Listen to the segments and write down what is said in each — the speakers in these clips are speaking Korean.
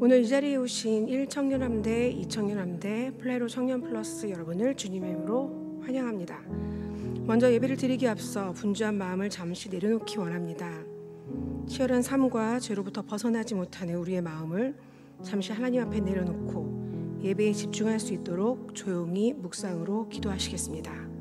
오늘 이 자리에 오신 1청년함대, 2청년함대, 플레로 청년 플러스 여러분을 주님의 이름으로 환영합니다. 먼저 예배를 드리기 앞서 분주한 마음을 잠시 내려놓기 원합니다. 치열한 삶과 죄로부터 벗어나지 못하는 우리의 마음을 잠시 하나님 앞에 내려놓고 예배에 집중할 수 있도록 조용히 묵상으로 기도하시겠습니다.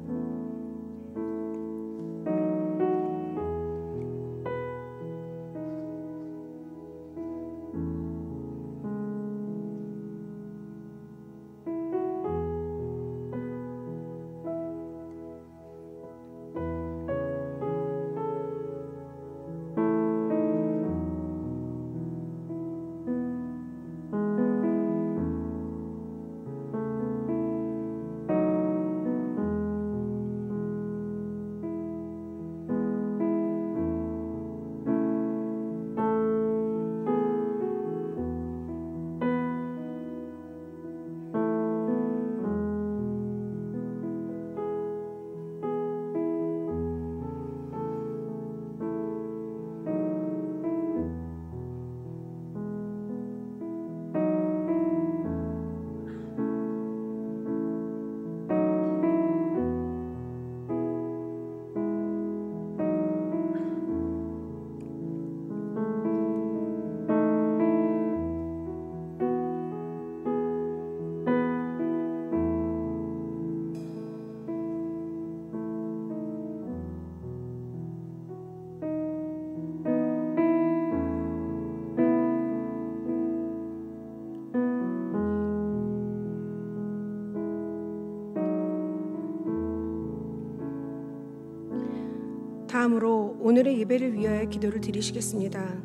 다음으로 오늘의 예배를 위하여 기도를 드리시겠습니다.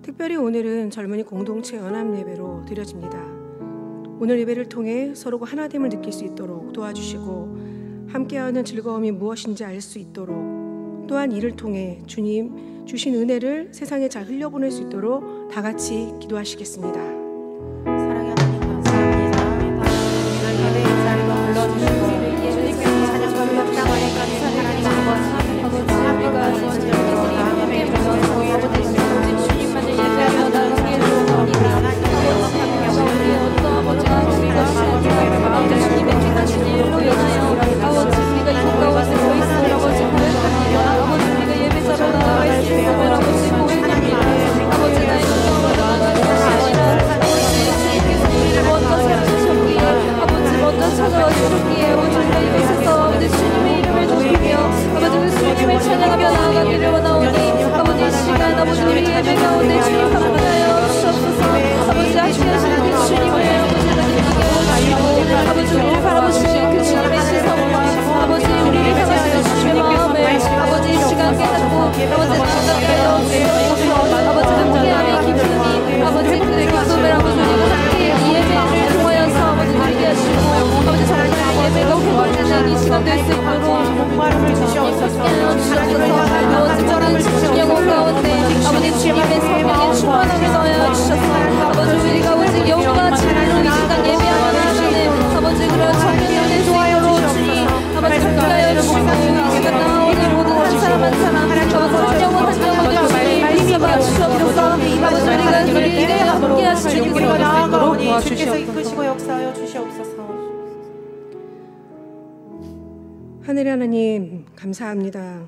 특별히 오늘은 젊은이 공동체 연합 예배로 드려집니다. 오늘 예배를 통해 서로가 하나됨을 느낄 수 있도록 도와주시고 함께하는 즐거움이 무엇인지 알 수 있도록, 또한 이를 통해 주님 주신 은혜를 세상에 잘 흘려보낼 수 있도록 다 같이 기도하시겠습니다. 사랑의 하나님 감사합니다. 오늘 예배의 자리로 불러주시고 주님께서 찬양을 합당하여 하나님 아버지 우리가 주님만을 예배하며 나가게 되옵니다. 우리 어떤 아버지가 우리가 주님의 마음을 주님의 택하신 일로 인하여 아버지 우리가 이 가운데 서 있으므로 아버지 고백합니다. 아버지 우리가 예배자로 나아갈 수 있음을 아버지 고백합니다. 아버지 나의 영광을 나아가는 것이 아니라 주님께서 우리를 먼저 찾으셨기에 아버지 먼저 찾아와 주셨기에 아버지 우리가 이곳에서 아버지 주님의 이름을 높이며 아버지 주님을 찬양하며 나아가기를 원하오니 아버지 이 시간 아버지 우리 예배 가운데 주님 함께하여 주옵소서. 아버지 하시는 그 주님을 아버지가 기쁘게 해주시고 아버지 우리를 바라보시는 그 주님의 시선과 아버지 우리를 향하여 주님의 마음을 아버지 이 시간 깨닫고 아버지 나아가게 하옵소서. 아버지 함께함의 기쁨이 아버지 그 기쁨을 아버지 우리가 함께 이 예배를 통하여서 아버지 누리게 하시고 아버지 사랑하는 예배가 회복되는 이 시간 될 수 있도록 목마름을 주시옵소서. 아버지 모든 영혼 가운데 아버지 주님의 성령에 충만하게 넣어 주셔서 아버지 우리가 오직 영과 진리로 이 시간 예배하며 나아가는 아버지 그런 청년들 될 수 있도록 주님 아버지 함께하여 주시고 이 시간 나오는 모든 한 사람 한 사람 아버지 한 영혼 한 영혼을 주님 믿어봐 주옵소서. 아버지 우리가 우리 일에 함께 하시는 우리가 나아가오니 주께서 도와주시옵소서. 이끄시고 역사하여 주시옵소서. 하늘의 하나님 감사합니다.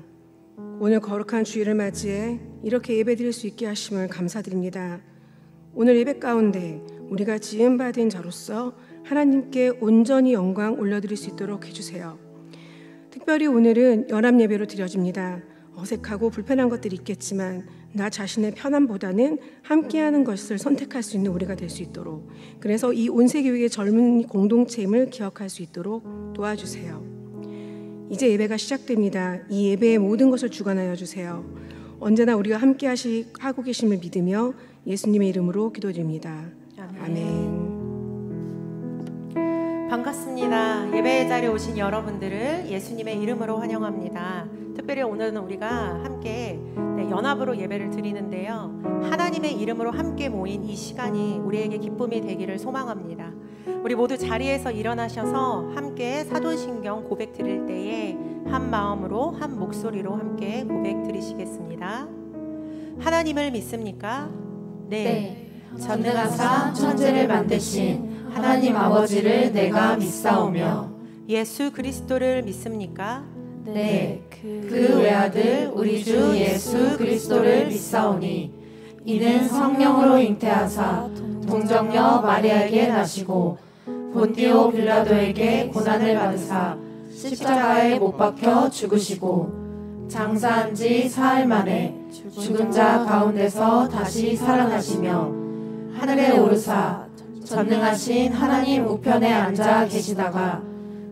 오늘 거룩한 주일을 맞이해 이렇게 예배드릴 수 있게 하심을 감사드립니다. 오늘 예배 가운데 우리가 지음받은 자로서 하나님께 온전히 영광 올려드릴 수 있도록 해주세요. 특별히 오늘은 연합 예배로 드려집니다. 어색하고 불편한 것들이 있겠지만 나 자신의 편함보다는 함께하는 것을 선택할 수 있는 우리가 될 수 있도록, 그래서 이 온세교회의 젊은 공동체임을 기억할 수 있도록 도와주세요. 이제 예배가 시작됩니다. 이 예배의 모든 것을 주관하여 주세요. 언제나 우리가 함께 하고 계심을 믿으며 예수님의 이름으로 기도드립니다. 아멘. 반갑습니다. 예배의 자리에 오신 여러분들을 예수님의 이름으로 환영합니다. 특별히 오늘은 우리가 함께 연합으로 예배를 드리는데요. 하나님의 이름으로 함께 모인 이 시간이 우리에게 기쁨이 되기를 소망합니다. 우리 모두 자리에서 일어나셔서 함께 사도신경 고백 드릴 때에 한 마음으로 한 목소리로 함께 고백 드리시겠습니다. 하나님을 믿습니까? 네. 전능하사 천지를 만드신 하나님 아버지를 내가 믿사오며 예수 그리스도를 믿습니까? 네, 그 외아들 우리 주 예수 그리스도를 믿사오니 이는 성령으로 잉태하사 동정녀 마리아에게 나시고 본디오 빌라도에게 고난을 받으사 십자가에 못 박혀 죽으시고 장사한 지 사흘 만에 죽은 자 가운데서 다시 살아나시며 하늘에 오르사 전능하신 하나님 우편에 앉아 계시다가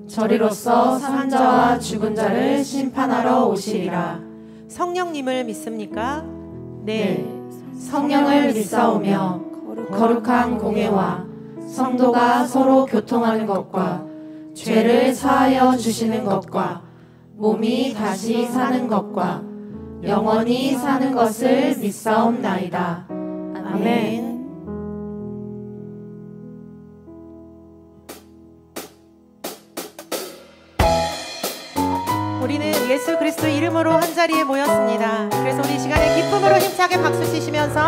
저리로서 산 자와 죽은 자를 심판하러 오시리라. 성령님을 믿습니까? 네, 성령을 믿사오며 거룩한 공예와 성도가 서로 교통하는 것과 죄를 사하여 주시는 것과 몸이 다시 사는 것과 영원히 사는 것을 믿사옵나이다. 아멘. 우리는 예수 그리스도 이름으로 한자리에 모였습니다. 그래서 우리 이 시간에 기쁨으로 힘차게 박수 치시면서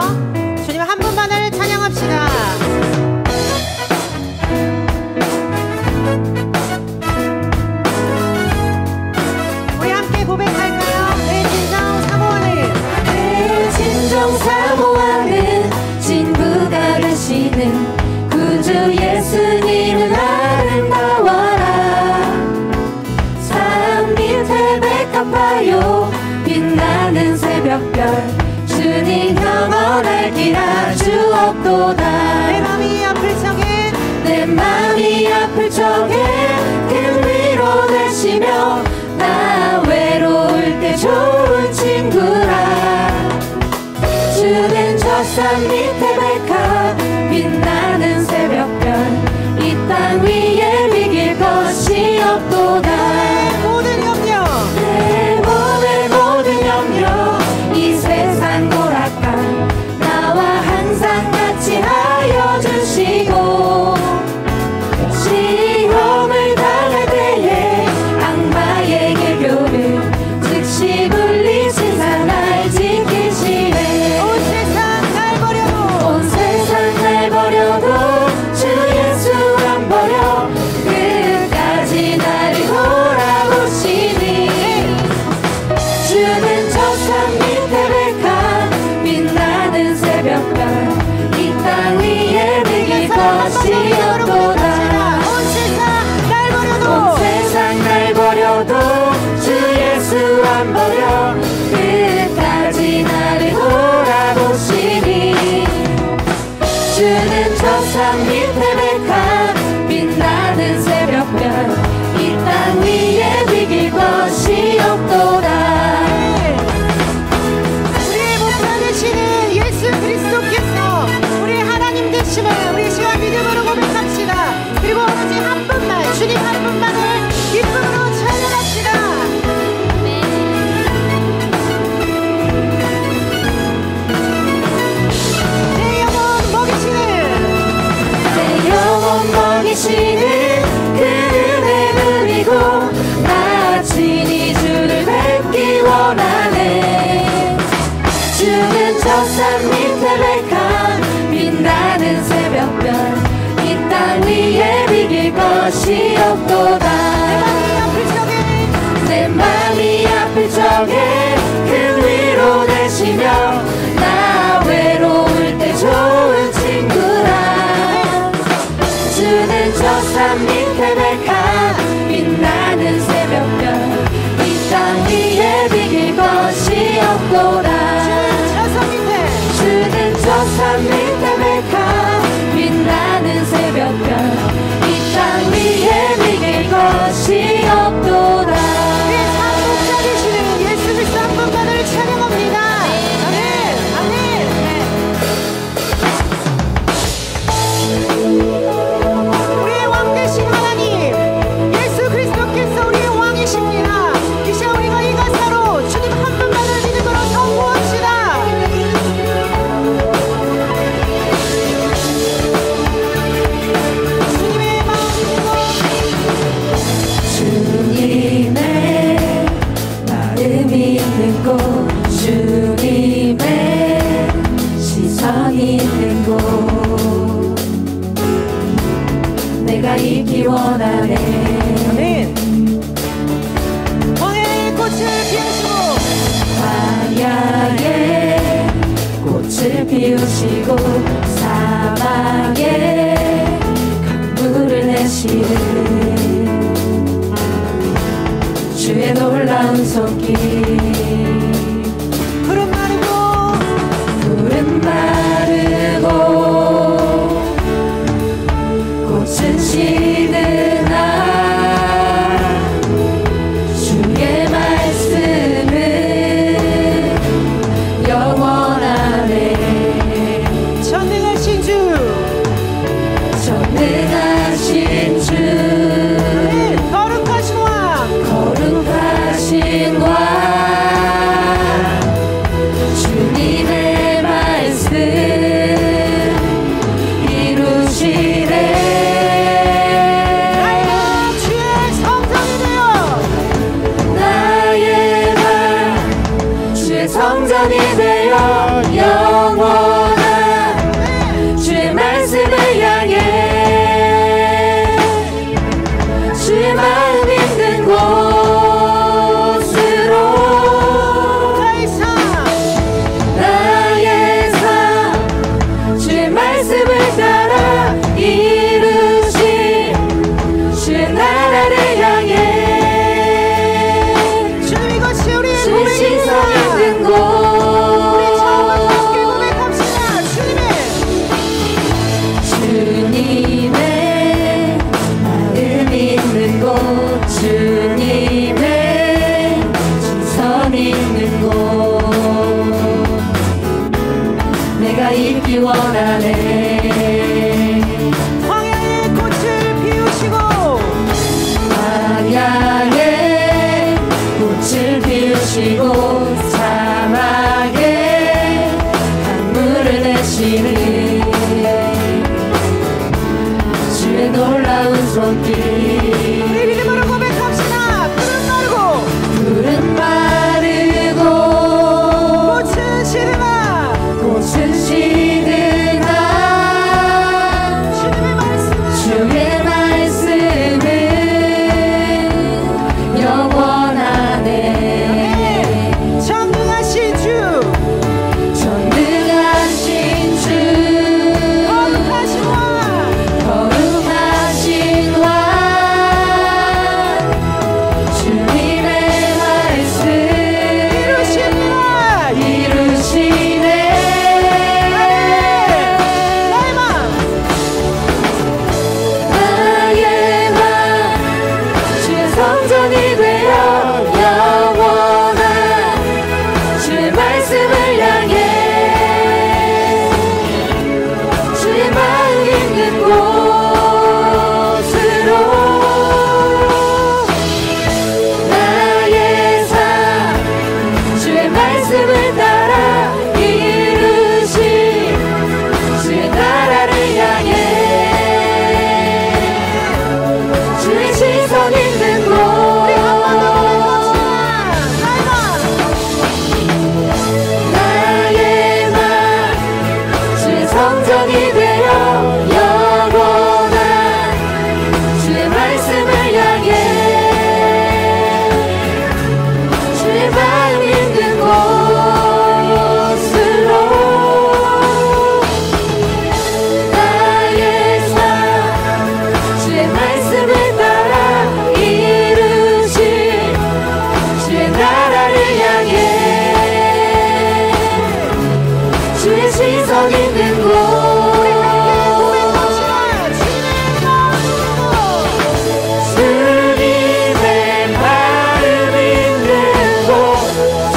주님 한 분만을 찬양합시다. 우리 함께 고백할까요? 내 진정 사모하는 내 진정 사모하는 친구가 되시는 구주 예수님은 아름다워라. 산 밑에 백합화요 빛나는 새벽별 주님 영원할 길 아주 없도다. 내 맘이 아플 적에 내 맘이 아플 적에 그 위로 되시며 나 외로울 때 좋은 친구라. 주는 저 산 밑에 백합 빛나는 새벽별 이 땅 위에 비길 것이 없도다. 모든 염려 내 몸의 모든 염려 이 세상 고락감 나와 항상 같이 하여 주시고 시험을 당할 때에 악마의 개교를 즉시 물리신 사 날 지키시네. 온 세상 날 버려도 온 세상 날 버려도 주 예수 안 버려 끝까지 나를 돌아보시니 주는 저 산 밑에 백합 빛나는 새벽별 이 땅 위에 비길 것이 없도다. 온 세상 날 버려도 온 세상 날 버려도 주 예수 안 버려 끝까지 나를 돌아보시니 주는 저 산 밑에 백합 빛나는 새벽별 이 땅 위에 비길 것이 없도다. 우리의 목자 되시는 예수 그리스도께서 우리 하나님 되심을 우리 시와 믿음으로 고백합시다. 그리고 오로지 한 분만 주님 한 분만을 기쁨으로 찬양합시다. 내 영혼 먹이시는 내 영혼 먹이시는 그 은혜를 이고 나 친히 주를 뵙기 원하네. 주는 저 산 밑에 백합 빛나는 새벽별 이 땅 위에 비길 것이 없도다. 내 맘이 아플 적에 그 위로 되시며 나 외로울 때 좋은 친구라. 주는 저 산 밑에 백합 빛나는 새벽별 이 땅 위에 비길 것이 없도다. 주는 저 산 밑에 백합 빛나는 새벽별 이 땅 위에 비길 것이 없도다. 우리의 산 목자 되시는 예수 그리스도 한 분만을 찬양합니다. 아멘. 피우시고 사막에 강물을 내시는 주의 놀라운 손길. 푸른 마르고 꽃은 시드나 주의 말씀은 영원하네. 전능하신 주 거룩하신 왕 주님의 말씀 이루시네. 나의 맘 주의 성전이 되어 영원한 주의 말씀을 향해 주의 마음 있는 곳으로 나의 삶 주의 말씀을 따라 이루신 주의 나라를 향해 주님 이것이 우리의 주의 시선 있는 곳 주님의 마음 있는 곳 주님의 시선 있는 곳 내가 있기 원하네. 광야의 꽃을 피우시고 광야에 꽃을 피우시고 사막에 강물을 내시는 주의 놀라운 손길. 우리 믿음으로 고백합시다. 푸른 마르고 꽃은 시드나 주의 말씀은 영원하네. 전능하신 주 거룩하신 왕 주님의 말씀 이루시네. 나의 맘 주의 성전이 되어 영원한 주의 말씀을 향해 주의 마음 있는 곳으로 나의 삶 주의 말씀을 따라 이루신 주의 나라를 향해 주의 시선 있는 곳 나의 맘 주의 성전이 되어 영원한 주의 말씀을 향해 주의 마음 있는 곳으로 나의 삶 주의 말씀을 따라 이루신 주의 나라를 향해 주의 시선 있는 곳 주님의 마음 있는 곳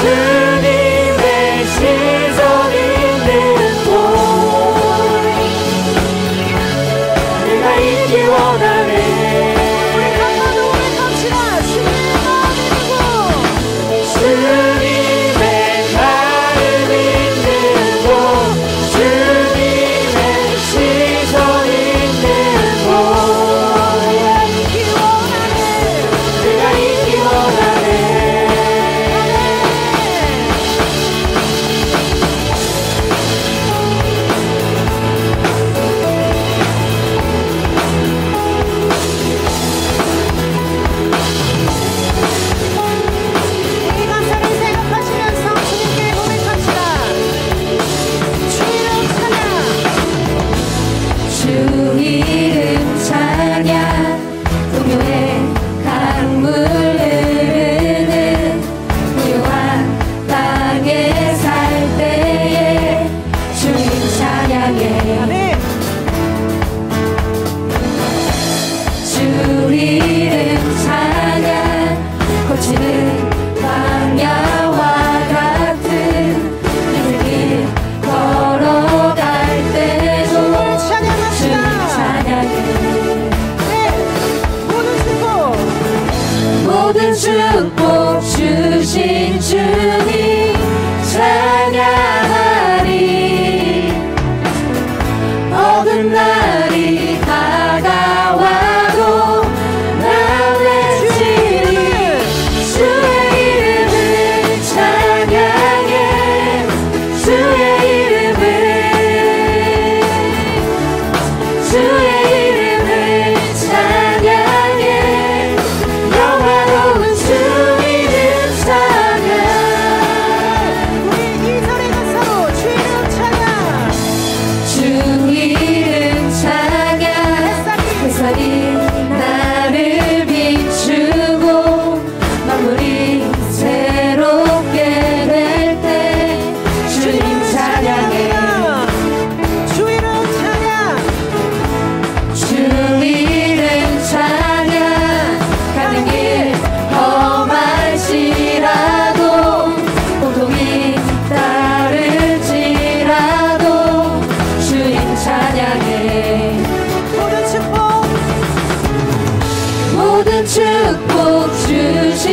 주님의 시선 있는 곳 내가 있기 원하네. 주님의 마음 있는 곳 주님의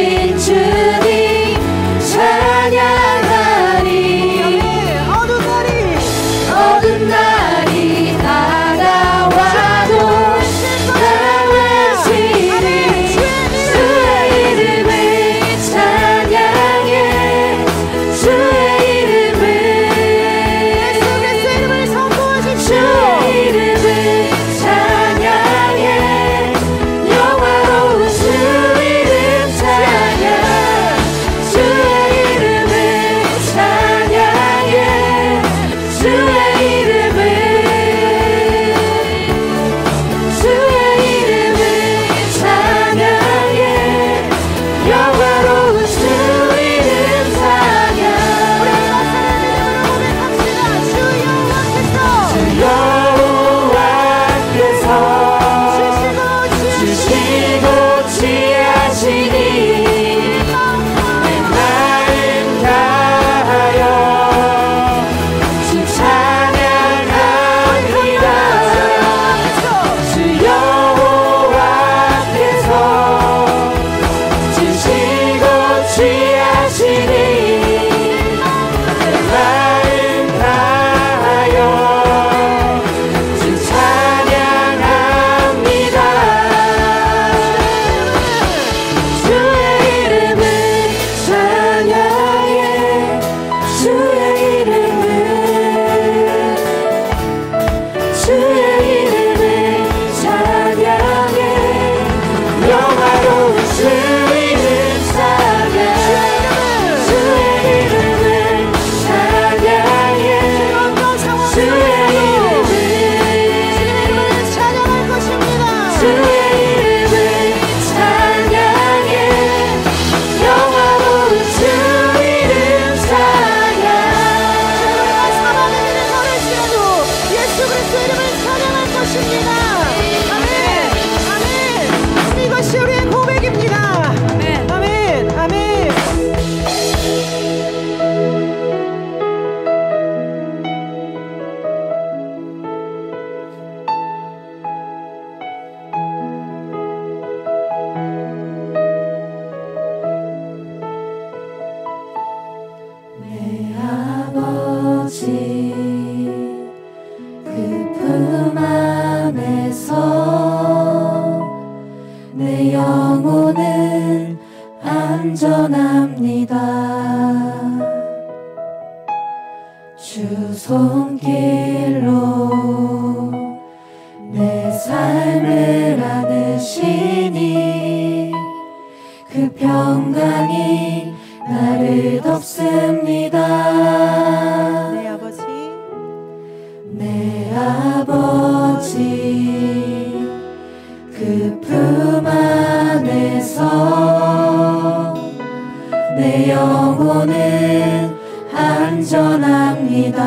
주신 주님 찬양하리. 어두운 날이 다가와도 나 외치리 주의 이름을 찬양해. 주의 이름을 주의 이름을 찬양해. 영화로운 주 이름 찬양. 주의 이름을 찬양해. 주의 이름을 찬양해. 영화로운 주 이름 찬양. 주 여호와께서 주시고 취하시니 내 마음 다하여 주 찬양합니다. 주 여호와께서 주시고 취하시니 내 마음 다하여 주 찬양합니다. 주의 이름을 찬양해. 주의 이름을 찬양해. 영화로운 주 이름 찬양. 주의 이름을 찬양해. 주의 이름을 찬양할 것입니다. 주의 이름을 찬양해. 영화로운 주 이름 찬양. 사망의 길에 걸을지라도 예수 그리스도 이름을 찬양할 것입니다. 아멘, 아멘. 이것이 우리의 고백입니다. 아멘, 아멘. 내 아버지 그 품 안에서 내 영혼은 안전합니다. 주 손길로 내 삶을 안으시니 그 평강이 나를 덮습니다. 내 아버지 내 아버지 그 품 안에서 내 영혼은 안전합니다.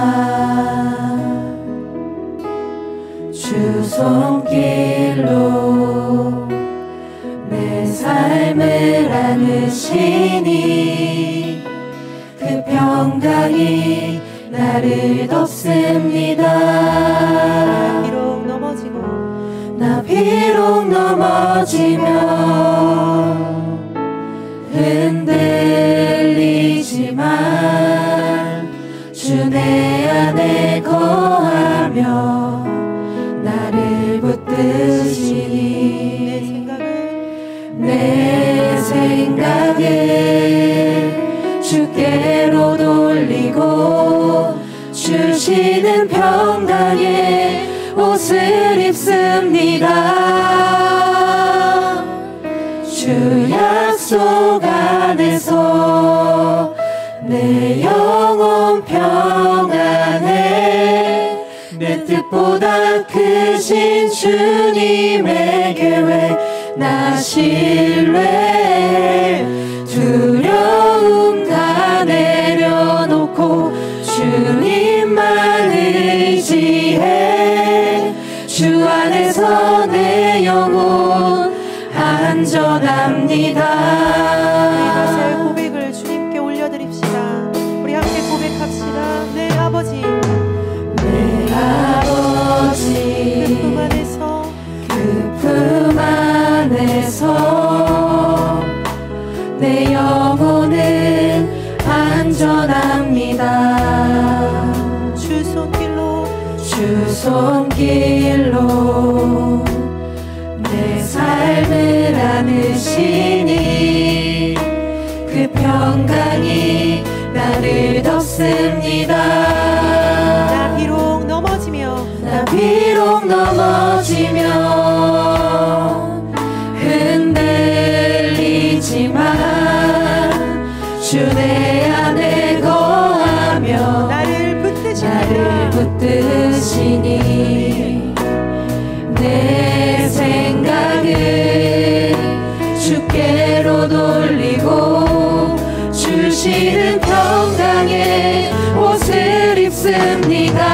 주 손길로 내 삶을 안으시니 그 평강이 나를 덮습니다. 나 비록 넘어지고 흔들리지만 주 내 안에 거하며 나를 붙드시니 내 생각을 주께로 돌리고 주시는 평강의 옷을 입습니다. 주 약속 안에서 내 영혼 평안해. 내 뜻보다 크신 주님의 계획 나 신뢰. 두려움 다 내려놓고 주님만 의지해. 주 안에서 내 영혼 안전합니다. 이것의 고백을 주님께 올려드립시다. 우리 함께 고백합시다. 내 아버지 내 아버지 그 품 안에서 내 손길로 내 삶을 안으시니 그 평강이 나를 덮습니다. 나 비록 넘어지며 흔들리지만 주 내 안에 거하며 나를 붙드시니 내 생각을 주께로 돌리고 주시는 평강의 옷을 입습니다.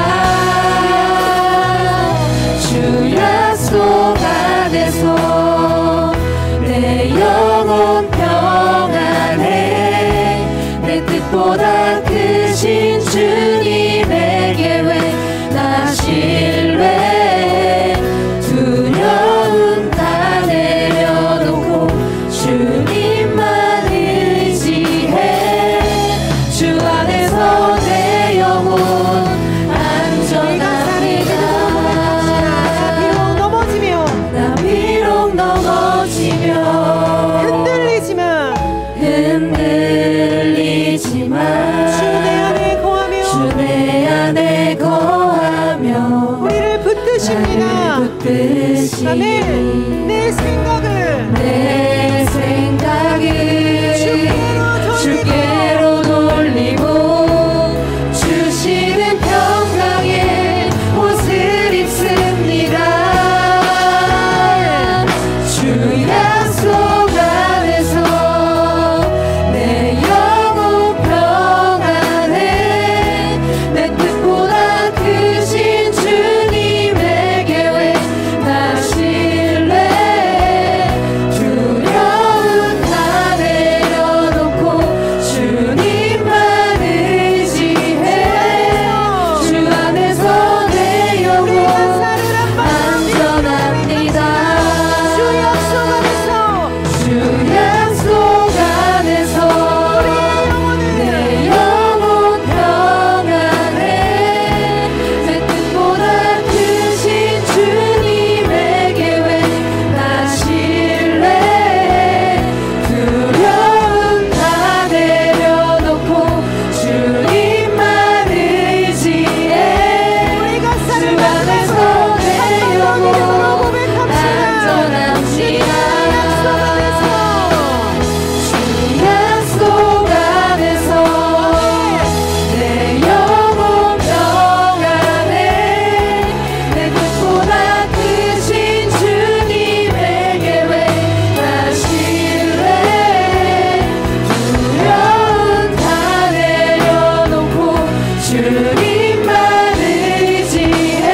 주 약속 안에서 내 영혼 평안해 내 뜻보다 크신 주님의 계획 나 신뢰 두려움 다 내려놓고 주님만 의지해 주 안에서 내 영혼 안전합니다. 나 비록 넘어지며 흔들리지만 주 내 안에 거하며 우리를 붙드십니다. 붙드시니 내 생각을 주께로 돌리고 주시는 평강의 옷을 입습니다. 주 약속 안에서 내 영혼 평안해 내 뜻보다 크신 주님의 계획 나 신뢰 두려움 다 내려놓고 주님만 의지해 주 안에서 내 영혼 안전합니다. 주 약속 안에서 내 영혼 평안해 내 뜻보다 크신 주님의 계획 나 신뢰 두려움 다 내려놓고 주님만 의지해 주 안에서 내 영혼 안전합니다. 주 약속 안에서 내 영혼 평안해 내 뜻보다 크신 주님의 계획 나 신뢰 두려움 다 내려놓고 주님만 의지해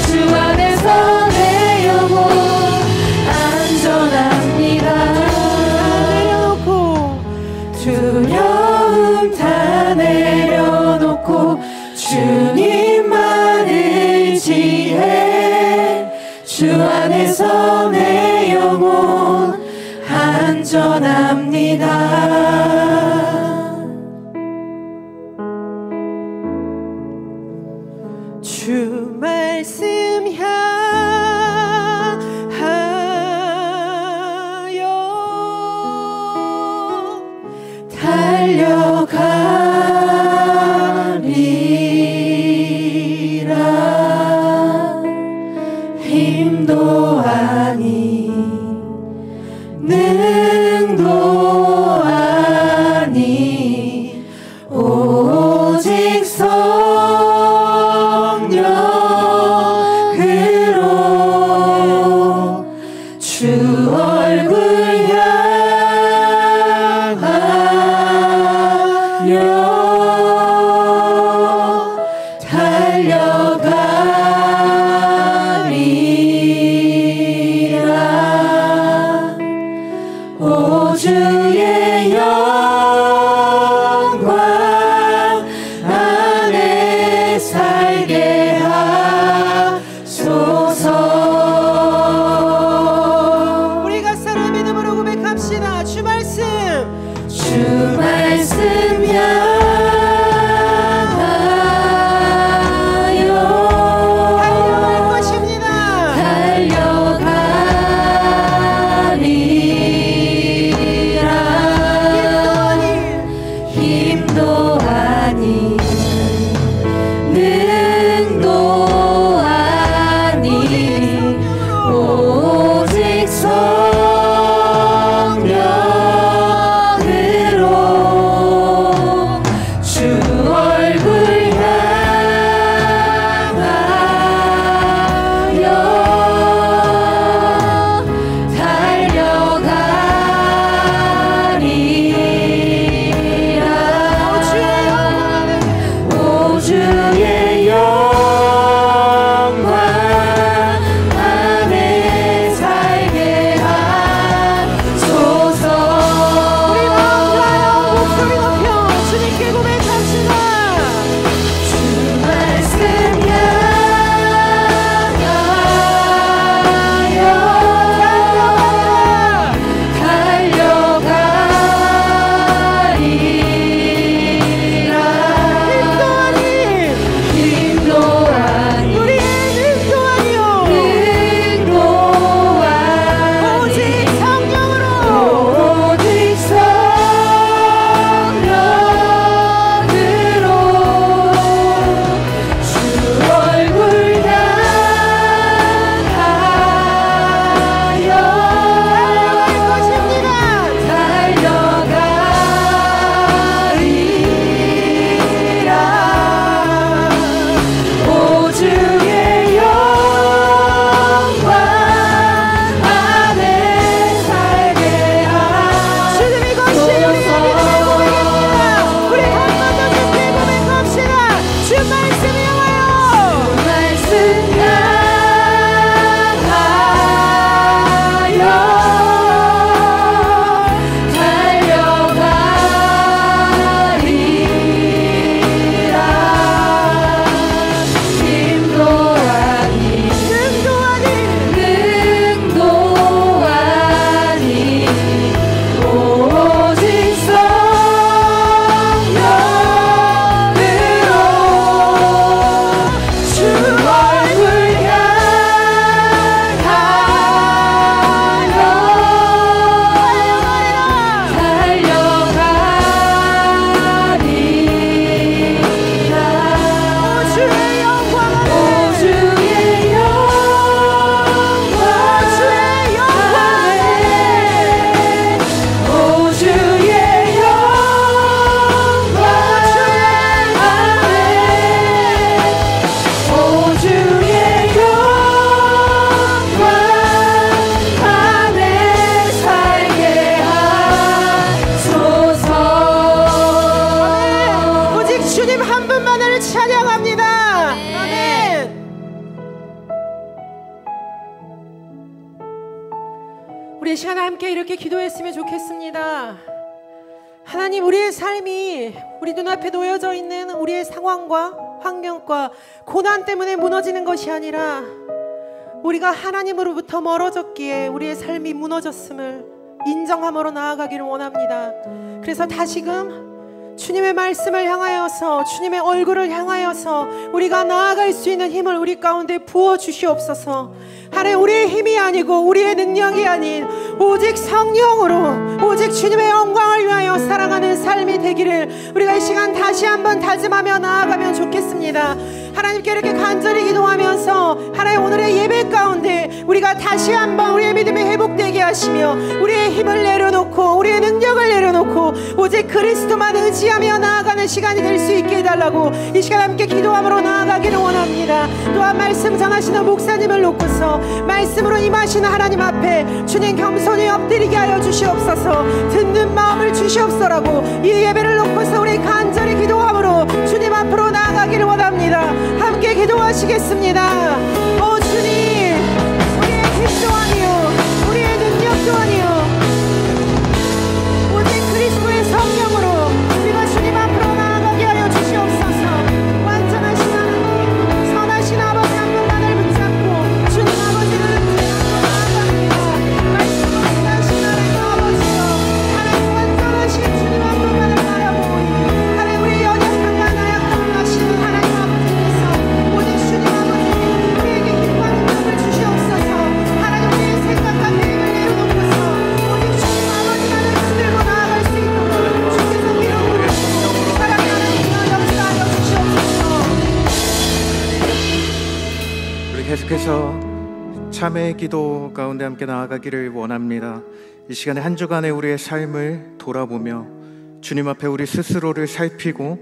주 안에서 내 영혼 안전합니다. 두려움 다 내려놓고 주님만 의지해 주 안에서 내 영혼 안전합니다. 주 말씀 향하여 달려가리라. 힘도 아니 능도 아니 오직 성령 말씀 향하여 말씀 향하여 달려가리라. 힘도 아니 능도 아니 오직 성령으로 주 얼굴 향하여 달려가리라. 주의 영광을 오 주의 영광 오 주의 영광 오 주의 영광 안에 살게 하소서. 오직 주님 한 분만을 찬양합니다. 아멘. 우리 이 시간에 함께 이렇게 기도했으면 좋겠습니다. 하나님, 우리의 삶이 우리 눈앞에 놓여져 있는 우리의 상황과 환경과 고난 때문에 무너지는 것이 아니라 우리가 하나님으로부터 멀어졌기에 우리의 삶이 무너졌음을 인정함으로 나아가기를 원합니다. 그래서 다시금 주님의 말씀을 향하여서, 주님의 얼굴을 향하여서 우리가 나아갈 수 있는 힘을 우리 가운데 부어 주시옵소서. 하나님, 우리의 힘이 아니고 우리의 능력이 아닌 오직 성령으로, 오직 주님의 영광을 위하여 살아가는 삶이 되기를 우리가 이 시간 다시 한번 다짐하며 나아가면 좋겠습니다. 하나님께 이렇게 간절히 기도하면서 하나님, 오늘의 예배 가운데 우리가 다시 한번 우리의 믿음이 회복되게 하시며 우리의 힘을 내려놓고 우리의 능력을 내려놓고 오직 그리스도만 의지하며 나아가는 시간이 될 수 있게 해달라고 이 시간 함께 기도함으로 나아가기를 원합니다. 또한 말씀 전하시는 목사님을 놓고서 말씀으로 임하시는 하나님 앞에 주님 겸손히 엎드리게 하여 주시옵소서. 듣는 마음을 주시옵소라고 이 예배를 놓고서 우리 간절히 기도함으로 주님 앞으로 나아가기를 원합니다. 함께 기도하시겠습니다. 오 주님, 우리의 힘도 아니요 우리의 능력도 아니요 오직 그리스도의 성령으로 우리가 주님 앞으로 나아가게 하여 주시옵소서. 완전하신 하나님, 선하신 아버지 한 분만을 붙잡고 주님 아버지를 나아갑니다. 말씀으로 인하신 하나님 아버지여, 하나님 완전하신 주님 한 분만을 바라보니 하나님, 우리의 연약함과 나약함을 아시는 하나님 아버지께서 오직 주님 아버지 우리에게 힘과 능력을 주시옵소서. 하나님, 우리의 생각과 계획을 내려놓고서 오직 주님 아버지만을 붙들고 나아갈 수 있도록 주께서 기름으로 사랑의 하나님이여 역사하여 주시옵소서. 우리 계속해서 참회의 기도 가운데 함께 나아가기를 원합니다. 이 시간에 한 주간의 우리의 삶을 돌아보며 주님 앞에 우리 스스로를 살피고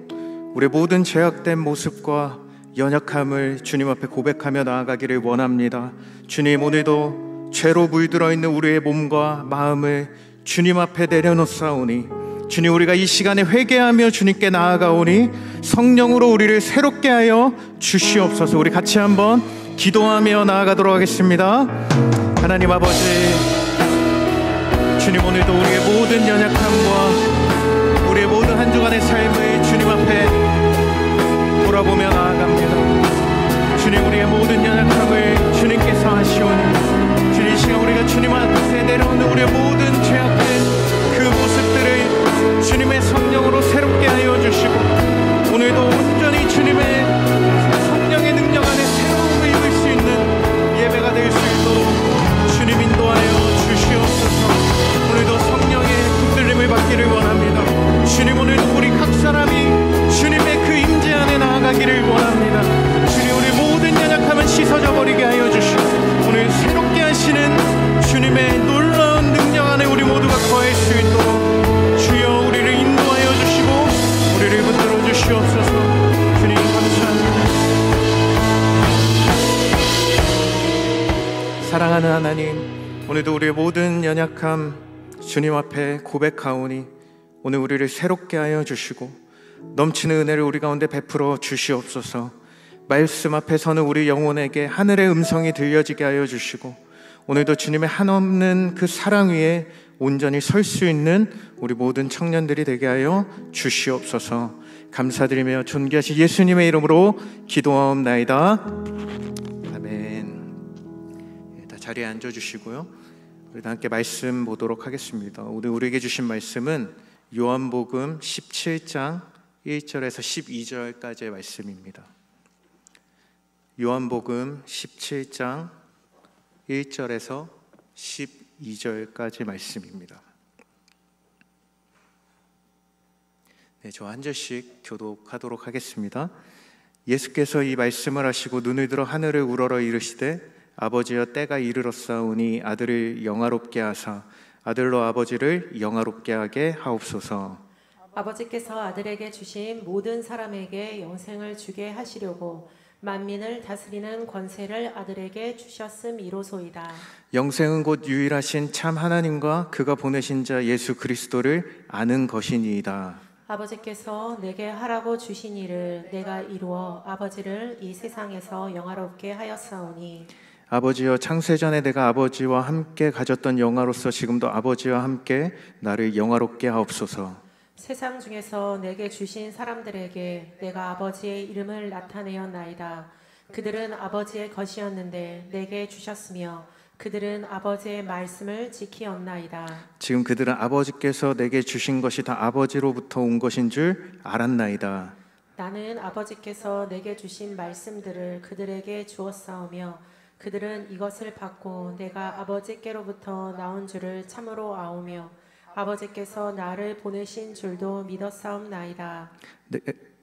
우리의 모든 죄악된 모습과 연약함을 주님 앞에 고백하며 나아가기를 원합니다. 주님, 오늘도 죄로 물들어 있는 우리의 몸과 마음을 주님 앞에 내려놓사오니 주님, 우리가 이 시간에 회개하며 주님께 나아가오니 성령으로 우리를 새롭게 하여 주시옵소서. 우리 같이 한번 기도하며 나아가도록 하겠습니다. 하나님 아버지, 주님, 오늘도 우리의 모든 연약함과 우리의 모든 한 주간의 삶을 주님 앞에 돌아보며 나아갑니다. 주님, 우리의 모든 연약함을 주님께서 아시오니 주님, 이 시간 우리가 주님 앞에 내려오는 우리의 모든 죄악된 그 모습들을 주님의 성령으로 새롭게 하여 주시고 오늘도 온전히 주님의 성령의 능력 안에 새로움을 입을 수 있는 예배가 될 수 있도록 주님 인도하여 주시옵소서. 오늘도 성령의 붙들림을 받기를 원합니다. 주님, 오늘도 우리 각 사람이 주님의 그 임재 안에 나아가기를 원합니다. 주님, 우리 모든 연약함은 씻어져 버리게 하여 주시고 오늘 새롭게 하시는 주님의 놀라운 능력 안에 우리 모두가 거할 수 있도록 주여 우리를 인도하여 주시고 우리를 붙들어 주시옵소서. 주님, 감사합니다. 사랑하는 하나님, 오늘도 우리의 모든 연약함 주님 앞에 고백하오니 오늘 우리를 새롭게 하여 주시고 넘치는 은혜를 우리 가운데 베풀어 주시옵소서. 말씀 앞에서는 우리 영혼에게 하늘의 음성이 들려지게 하여 주시고, 오늘도 주님의 한없는 그 사랑 위에 온전히 설 수 있는 우리 모든 청년들이 되게 하여 주시옵소서. 감사드리며 존귀하신 예수님의 이름으로 기도하옵나이다. 아멘. 다 자리에 앉아주시고요, 우리 다 함께 말씀 보도록 하겠습니다. 오늘 우리에게 주신 말씀은 요한복음 17장 1절에서 12절까지의 말씀입니다. 요한복음 17장 1절에서 12절까지 말씀입니다. 네, 저 한 절씩 교독하도록 하겠습니다. 예수께서 이 말씀을 하시고 눈을 들어 하늘을 우러러 이르시되, 아버지여, 때가 이르렀사오니 아들을 영화롭게 하사 아들로 아버지를 영화롭게 하게 하옵소서. 아버지께서 아들에게 주신 모든 사람에게 영생을 주게 하시려고 만민을 다스리는 권세를 아들에게 주셨음이로소이다. 영생은 곧 유일하신 참 하나님과 그가 보내신 자 예수 그리스도를 아는 것이니이다. 아버지께서 내게 하라고 주신 일을 내가 이루어 아버지를 이 세상에서 영화롭게 하였사오니, 아버지여, 창세전에 내가 아버지와 함께 가졌던 영화로서 지금도 아버지와 함께 나를 영화롭게 하옵소서. 세상 중에서 내게 주신 사람들에게 내가 아버지의 이름을 나타내었나이다. 그들은 아버지의 것이었는데 내게 주셨으며 그들은 아버지의 말씀을 지키었나이다. 지금 그들은 아버지께서 내게 주신 것이 다 아버지로부터 온 것인 줄 알았나이다. 나는 아버지께서 내게 주신 말씀들을 그들에게 주었사오며 그들은 이것을 받고 내가 아버지께로부터 나온 줄을 참으로 아오며 아버지께서 나를 보내신 줄도 믿었사옵나이다.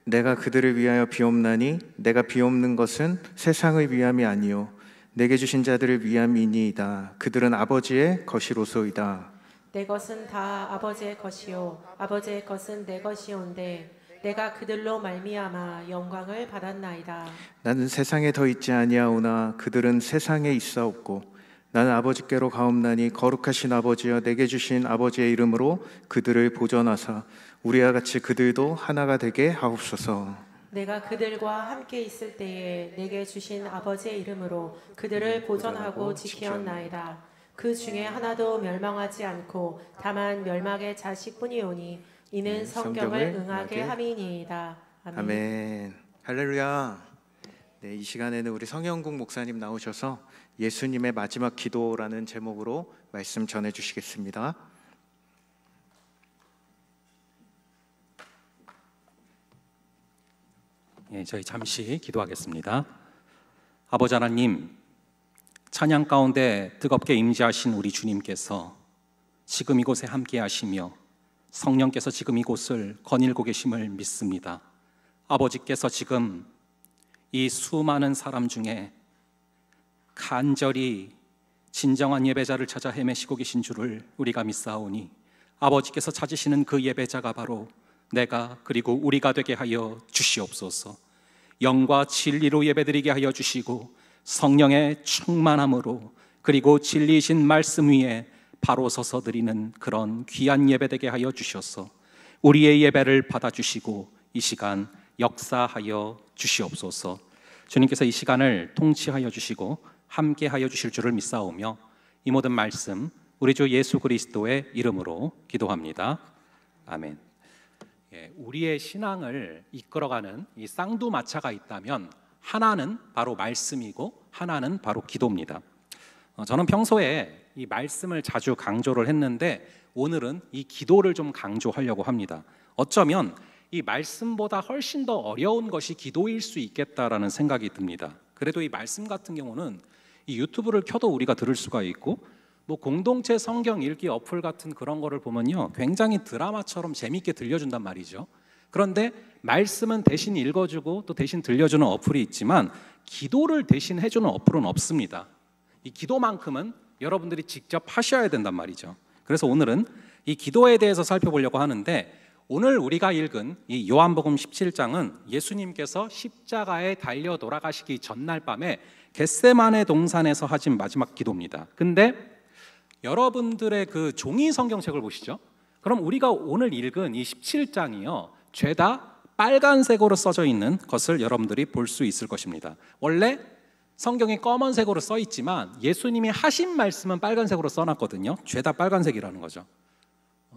내가 그들을 위하여 비옵나니 내가 비옵는 것은 세상의 위함이 아니요 내게 주신 자들을 위함이니이다. 그들은 아버지의 것이로소이다. 내 것은 다 아버지의 것이요 아버지의 것은 내 것이온데 내가 그들로 말미암아 영광을 받았나이다. 나는 세상에 더 있지 아니하오나 그들은 세상에 있사옵고 나는 아버지께로 가옵나니 거룩하신 아버지여, 내게 주신 아버지의 이름으로 그들을 보존하사 우리와 같이 그들도 하나가 되게 하옵소서. 내가 그들과 함께 있을 때에 내게 주신 아버지의 이름으로 그들을 보존하고 지키었나이다. 그 중에 하나도 멸망하지 않고 다만 멸망의 자식뿐이오니 이는 성경을 응하게 함이니이다. 아멘. 아멘. 할렐루야. 네, 이 시간에는 우리 성영국 목사님 나오셔서 예수님의 마지막 기도라는 제목으로 말씀 전해주시겠습니다. 예, 저희 잠시 기도하겠습니다. 아버지 하나님, 찬양 가운데 뜨겁게 임재하신 우리 주님께서 지금 이곳에 함께 하시며 성령께서 지금 이곳을 거닐고 계심을 믿습니다. 아버지께서 지금 이 수많은 사람 중에 간절히 진정한 예배자를 찾아 헤매시고 계신 줄을 우리가 믿사오니 아버지께서 찾으시는 그 예배자가 바로 내가 그리고 우리가 되게 하여 주시옵소서. 영과 진리로 예배드리게 하여 주시고 성령의 충만함으로 그리고 진리이신 말씀 위에 바로 서서 드리는 그런 귀한 예배되게 하여 주셔서 우리의 예배를 받아주시고 이 시간 역사하여 주시옵소서. 주님께서 이 시간을 통치하여 주시고 함께하여 주실 줄을 믿사오며 이 모든 말씀 우리 주 예수 그리스도의 이름으로 기도합니다. 아멘. 우리의 신앙을 이끌어가는 이 쌍두마차가 있다면 하나는 바로 말씀이고 하나는 바로 기도입니다. 저는 평소에 이 말씀을 자주 강조를 했는데 오늘은 이 기도를 좀 강조하려고 합니다. 어쩌면 이 말씀보다 훨씬 더 어려운 것이 기도일 수 있겠다라는 생각이 듭니다. 그래도 이 말씀 같은 경우는 이 유튜브를 켜도 우리가 들을 수가 있고 뭐 공동체 성경 읽기 어플 같은 그런 거를 보면요 굉장히 드라마처럼 재밌게 들려준단 말이죠. 그런데 말씀은 대신 읽어주고 또 대신 들려주는 어플이 있지만 기도를 대신 해주는 어플은 없습니다. 이 기도만큼은 여러분들이 직접 하셔야 된단 말이죠. 그래서 오늘은 이 기도에 대해서 살펴보려고 하는데 오늘 우리가 읽은 이 요한복음 17장은 예수님께서 십자가에 달려 돌아가시기 전날 밤에 겟세마네 동산에서 하신 마지막 기도입니다. 근데 여러분들의 그 종이 성경책을 보시죠. 그럼 우리가 오늘 읽은 이 17장이요 죄다 빨간색으로 써져 있는 것을 여러분들이 볼 수 있을 것입니다. 원래 성경이 검은색으로 써 있지만 예수님이 하신 말씀은 빨간색으로 써놨거든요. 죄다 빨간색이라는 거죠.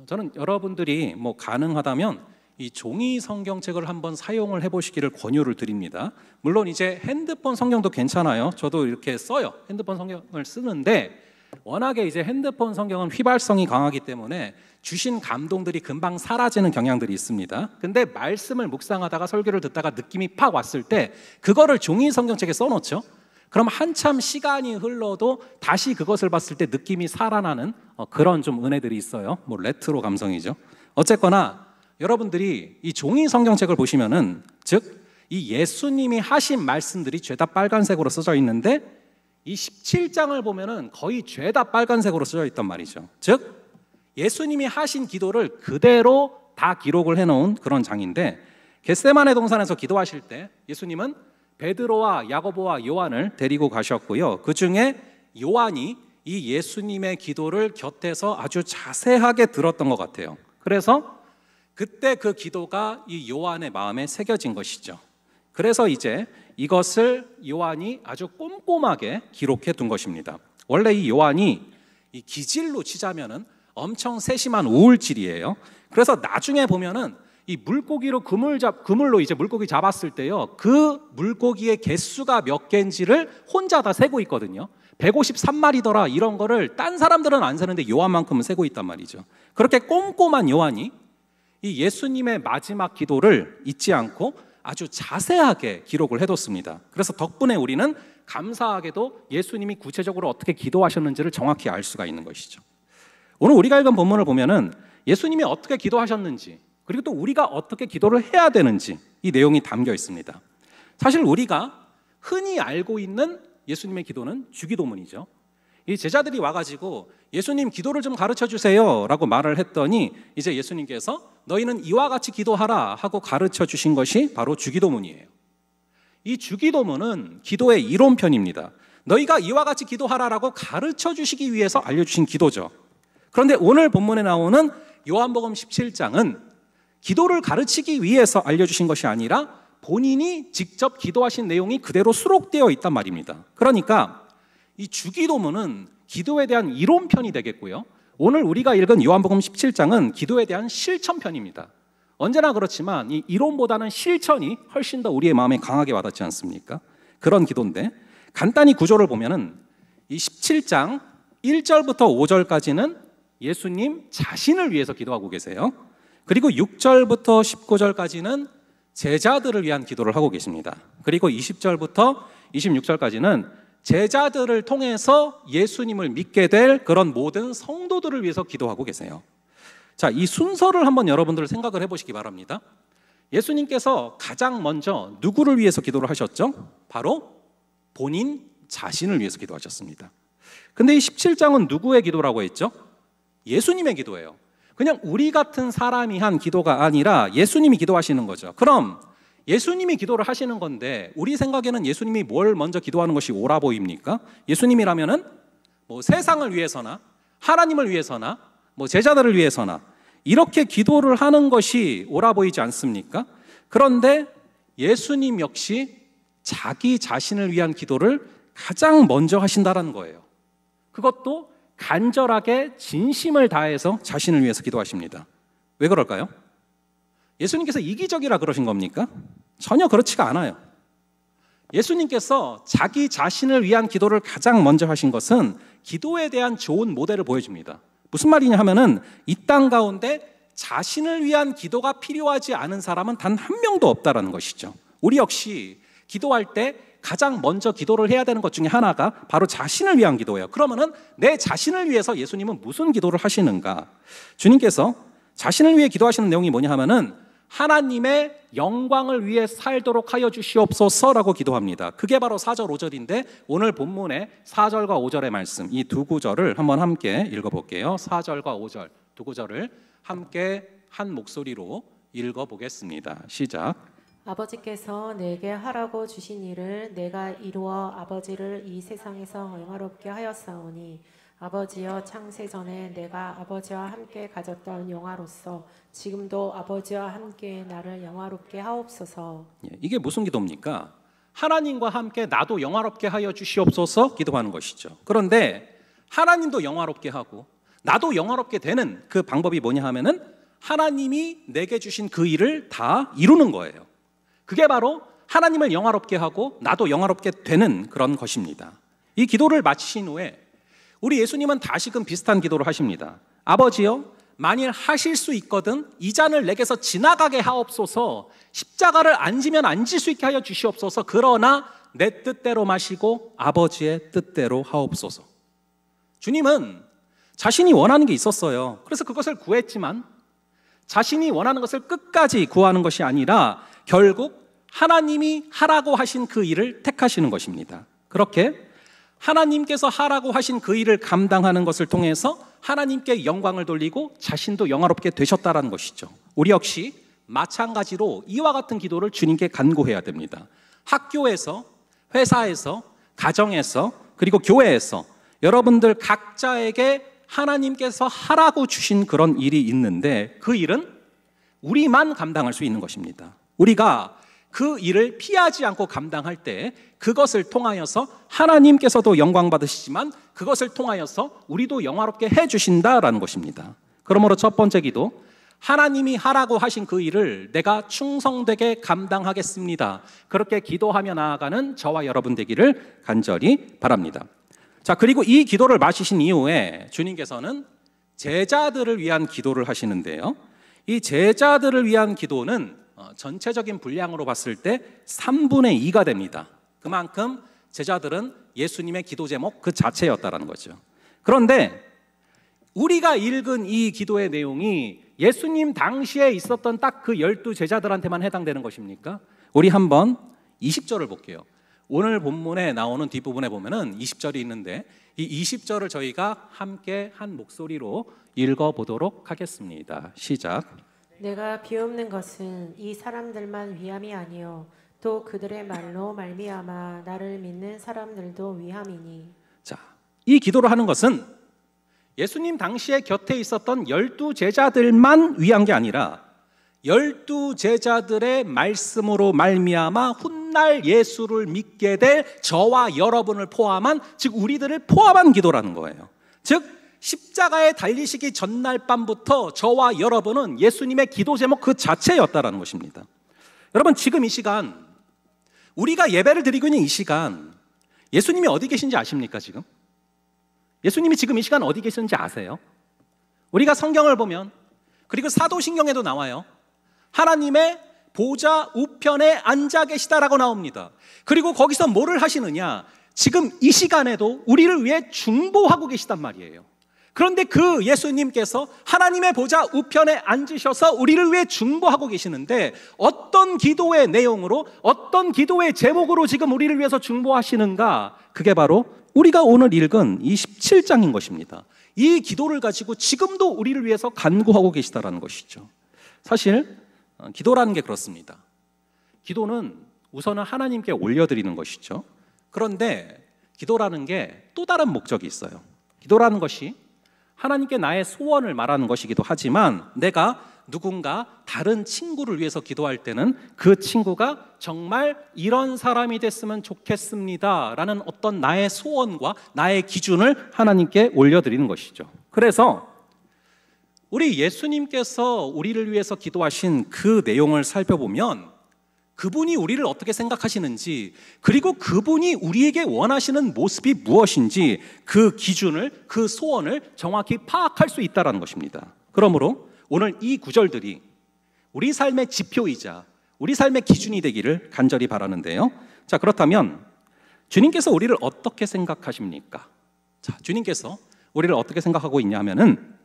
저는 여러분들이 가능하다면 이 종이 성경책을 한번 사용을 해보시기를 권유를 드립니다. 물론 이제 핸드폰 성경도 괜찮아요. 저도 이렇게 써요. 핸드폰 성경을 쓰는데 워낙에 이제 핸드폰 성경은 휘발성이 강하기 때문에 주신 감동들이 금방 사라지는 경향들이 있습니다. 근데 말씀을 묵상하다가 설교를 듣다가 느낌이 팍 왔을 때 그거를 종이 성경책에 써놓죠. 그럼 한참 시간이 흘러도 다시 그것을 봤을 때 느낌이 살아나는 그런 좀 은혜들이 있어요. 레트로 감성이죠. 어쨌거나 여러분들이 이 종이 성경책을 보시면은, 즉 이 예수님이 하신 말씀들이 죄다 빨간색으로 써져 있는데 이 17장을 보면은 거의 죄다 빨간색으로 써져 있단 말이죠. 즉 예수님이 하신 기도를 그대로 다 기록을 해놓은 그런 장인데, 겟세마네 동산에서 기도하실 때 예수님은 베드로와 야고보와 요한을 데리고 가셨고요. 그 중에 요한이 이 예수님의 기도를 곁에서 아주 자세하게 들었던 것 같아요. 그래서 그때 그 기도가 이 요한의 마음에 새겨진 것이죠. 그래서 이제 이것을 요한이 아주 꼼꼼하게 기록해 둔 것입니다. 원래 이 요한이 이 기질로 치자면은 엄청 세심한 우울질이에요. 그래서 나중에 보면은 이 물고기로 그물로 이제 물고기 잡았을 때요, 그 물고기의 개수가 몇 개인지를 혼자 다 세고 있거든요. 153마리더라 이런 거를 딴 사람들은 안 세는데 요한만큼은 세고 있단 말이죠. 그렇게 꼼꼼한 요한이 이 예수님의 마지막 기도를 잊지 않고 아주 자세하게 기록을 해뒀습니다. 그래서 덕분에 우리는 감사하게도 예수님이 구체적으로 어떻게 기도하셨는지를 정확히 알 수가 있는 것이죠. 오늘 우리가 읽은 본문을 보면은 예수님이 어떻게 기도하셨는지, 그리고 또 우리가 어떻게 기도를 해야 되는지 이 내용이 담겨 있습니다. 사실 우리가 흔히 알고 있는 예수님의 기도는 주기도문이죠. 이 제자들이 와가지고 예수님 기도를 좀 가르쳐 주세요 라고 말을 했더니 이제 예수님께서 너희는 이와 같이 기도하라 하고 가르쳐 주신 것이 바로 주기도문이에요. 이 주기도문은 기도의 이론편입니다. 너희가 이와 같이 기도하라라고 가르쳐 주시기 위해서 알려주신 기도죠. 그런데 오늘 본문에 나오는 요한복음 17장은 기도를 가르치기 위해서 알려주신 것이 아니라 본인이 직접 기도하신 내용이 그대로 수록되어 있단 말입니다. 그러니까 이 주기도문은 기도에 대한 이론편이 되겠고요, 오늘 우리가 읽은 요한복음 17장은 기도에 대한 실천편입니다. 언제나 그렇지만 이 이론보다는 실천이 훨씬 더 우리의 마음에 강하게 와닿지 않습니까? 그런 기도인데, 간단히 구조를 보면은 이 17장 1절부터 5절까지는 예수님 자신을 위해서 기도하고 계세요. 그리고 6절부터 19절까지는 제자들을 위한 기도를 하고 계십니다. 그리고 20절부터 26절까지는 제자들을 통해서 예수님을 믿게 될 그런 모든 성도들을 위해서 기도하고 계세요. 자, 이 순서를 한번 여러분들 생각을 해보시기 바랍니다. 예수님께서 가장 먼저 누구를 위해서 기도를 하셨죠? 바로 본인 자신을 위해서 기도하셨습니다. 근데 이 17장은 누구의 기도라고 했죠? 예수님의 기도예요. 그냥 우리 같은 사람이 한 기도가 아니라 예수님이 기도하시는 거죠. 그럼 예수님이 기도를 하시는 건데 우리 생각에는 예수님이 뭘 먼저 기도하는 것이 옳아 보입니까? 예수님이라면은 세상을 위해서나 하나님을 위해서나 제자들을 위해서나 이렇게 기도를 하는 것이 옳아 보이지 않습니까? 그런데 예수님 역시 자기 자신을 위한 기도를 가장 먼저 하신다는 거예요. 그것도 간절하게 진심을 다해서 자신을 위해서 기도하십니다. 왜 그럴까요? 예수님께서 이기적이라 그러신 겁니까? 전혀 그렇지가 않아요. 예수님께서 자기 자신을 위한 기도를 가장 먼저 하신 것은 기도에 대한 좋은 모델을 보여줍니다. 무슨 말이냐 하면은 이 땅 가운데 자신을 위한 기도가 필요하지 않은 사람은 단 한 명도 없다라는 것이죠. 우리 역시 기도할 때 가장 먼저 기도를 해야 되는 것 중에 하나가 바로 자신을 위한 기도예요. 그러면은 내 자신을 위해서 예수님은 무슨 기도를 하시는가? 주님께서 자신을 위해 기도하시는 내용이 뭐냐 하면은 하나님의 영광을 위해 살도록 하여 주시옵소서라고 기도합니다. 그게 바로 4절 5절인데 오늘 본문의 4절과 5절의 말씀, 이 두 구절을 한번 함께 읽어볼게요. 4절과 5절 두 구절을 함께 한 목소리로 읽어보겠습니다. 시작. 아버지께서 내게 하라고 주신 일을 내가 이루어 아버지를 이 세상에서 영화롭게 하였사오니 아버지여 창세전에 내가 아버지와 함께 가졌던 영화로서 지금도 아버지와 함께 나를 영화롭게 하옵소서. 이게 무슨 기도입니까? 하나님과 함께 나도 영화롭게 하여 주시옵소서 기도하는 것이죠. 그런데 하나님도 영화롭게 하고 나도 영화롭게 되는 그 방법이 뭐냐 하면은 하나님이 내게 주신 그 일을 다 이루는 거예요. 그게 바로 하나님을 영화롭게 하고 나도 영화롭게 되는 그런 것입니다. 이 기도를 마치신 후에 우리 예수님은 다시금 비슷한 기도를 하십니다. 아버지여, 만일 하실 수 있거든 이 잔을 내게서 지나가게 하옵소서. 십자가를 안 지면 안 질 수 있게 하여 주시옵소서. 그러나 내 뜻대로 마시고 아버지의 뜻대로 하옵소서. 주님은 자신이 원하는 게 있었어요. 그래서 그것을 구했지만 자신이 원하는 것을 끝까지 구하는 것이 아니라 결국 하나님이 하라고 하신 그 일을 택하시는 것입니다. 그렇게 하나님께서 하라고 하신 그 일을 감당하는 것을 통해서 하나님께 영광을 돌리고 자신도 영화롭게 되셨다는 것이죠. 우리 역시 마찬가지로 이와 같은 기도를 주님께 간구해야 됩니다. 학교에서, 회사에서, 가정에서, 그리고 교회에서 여러분들 각자에게 하나님께서 하라고 주신 그런 일이 있는데 그 일은 우리만 감당할 수 있는 것입니다. 우리가 그 일을 피하지 않고 감당할 때 그것을 통하여서 하나님께서도 영광 받으시지만 그것을 통하여서 우리도 영화롭게 해주신다라는 것입니다. 그러므로 첫 번째 기도, 하나님이 하라고 하신 그 일을 내가 충성되게 감당하겠습니다. 그렇게 기도하며 나아가는 저와 여러분 되기를 간절히 바랍니다. 자, 그리고 이 기도를 마치신 이후에 주님께서는 제자들을 위한 기도를 하시는데요. 이 제자들을 위한 기도는 전체적인 분량으로 봤을 때 3분의 2가 됩니다. 그만큼 제자들은 예수님의 기도 제목 그 자체였다라는 거죠. 그런데 우리가 읽은 이 기도의 내용이 예수님 당시에 있었던 딱 그 12제자들한테만 해당되는 것입니까? 우리 한번 20절을 볼게요. 오늘 본문에 나오는 뒷부분에 보면은 20절이 있는데 이 20절을 저희가 함께 한 목소리로 읽어보도록 하겠습니다. 시작. 내가 비옵는 것은 이 사람들만 위함이 아니요 또 그들의 말로 말미암아 나를 믿는 사람들도 위함이니. 자, 이 기도를 하는 것은 예수님 당시에 곁에 있었던 12제자들만 위한 게 아니라 12제자들의 말씀으로 말미암아 훗날 예수를 믿게 될 저와 여러분을 포함한, 즉 우리들을 포함한 기도라는 거예요. 즉 십자가에 달리시기 전날 밤부터 저와 여러분은 예수님의 기도 제목 그 자체였다라는 것입니다. 여러분, 지금 이 시간 우리가 예배를 드리고 있는 이 시간 예수님이 어디 계신지 아십니까? 지금 예수님이 지금 이 시간 어디 계시는지 아세요? 우리가 성경을 보면, 그리고 사도신경에도 나와요. 하나님의 보좌 우편에 앉아 계시다라고 나옵니다. 그리고 거기서 뭐를 하시느냐? 지금 이 시간에도 우리를 위해 중보하고 계시단 말이에요. 그런데 그 예수님께서 하나님의 보좌 우편에 앉으셔서 우리를 위해 중보하고 계시는데 어떤 기도의 내용으로, 어떤 기도의 제목으로 지금 우리를 위해서 중보하시는가? 그게 바로 우리가 오늘 읽은 이 17장인 것입니다. 이 기도를 가지고 지금도 우리를 위해서 간구하고 계시다라는 것이죠. 사실 기도라는 게 그렇습니다. 기도는 우선은 하나님께 올려드리는 것이죠. 그런데 기도라는 게 또 다른 목적이 있어요. 기도라는 것이 하나님께 나의 소원을 말하는 것이기도 하지만 내가 누군가 다른 친구를 위해서 기도할 때는 그 친구가 정말 이런 사람이 됐으면 좋겠습니다 라는 어떤 나의 소원과 나의 기준을 하나님께 올려드리는 것이죠. 그래서 우리 예수님께서 우리를 위해서 기도하신 그 내용을 살펴보면 그분이 우리를 어떻게 생각하시는지, 그리고 그분이 우리에게 원하시는 모습이 무엇인지 그 기준을, 그 소원을 정확히 파악할 수 있다는 것입니다. 그러므로 오늘 이 구절들이 우리 삶의 지표이자 우리 삶의 기준이 되기를 간절히 바라는데요. 자, 그렇다면 주님께서 우리를 어떻게 생각하십니까? 자, 주님께서 우리를 어떻게 생각하고 있냐 하면은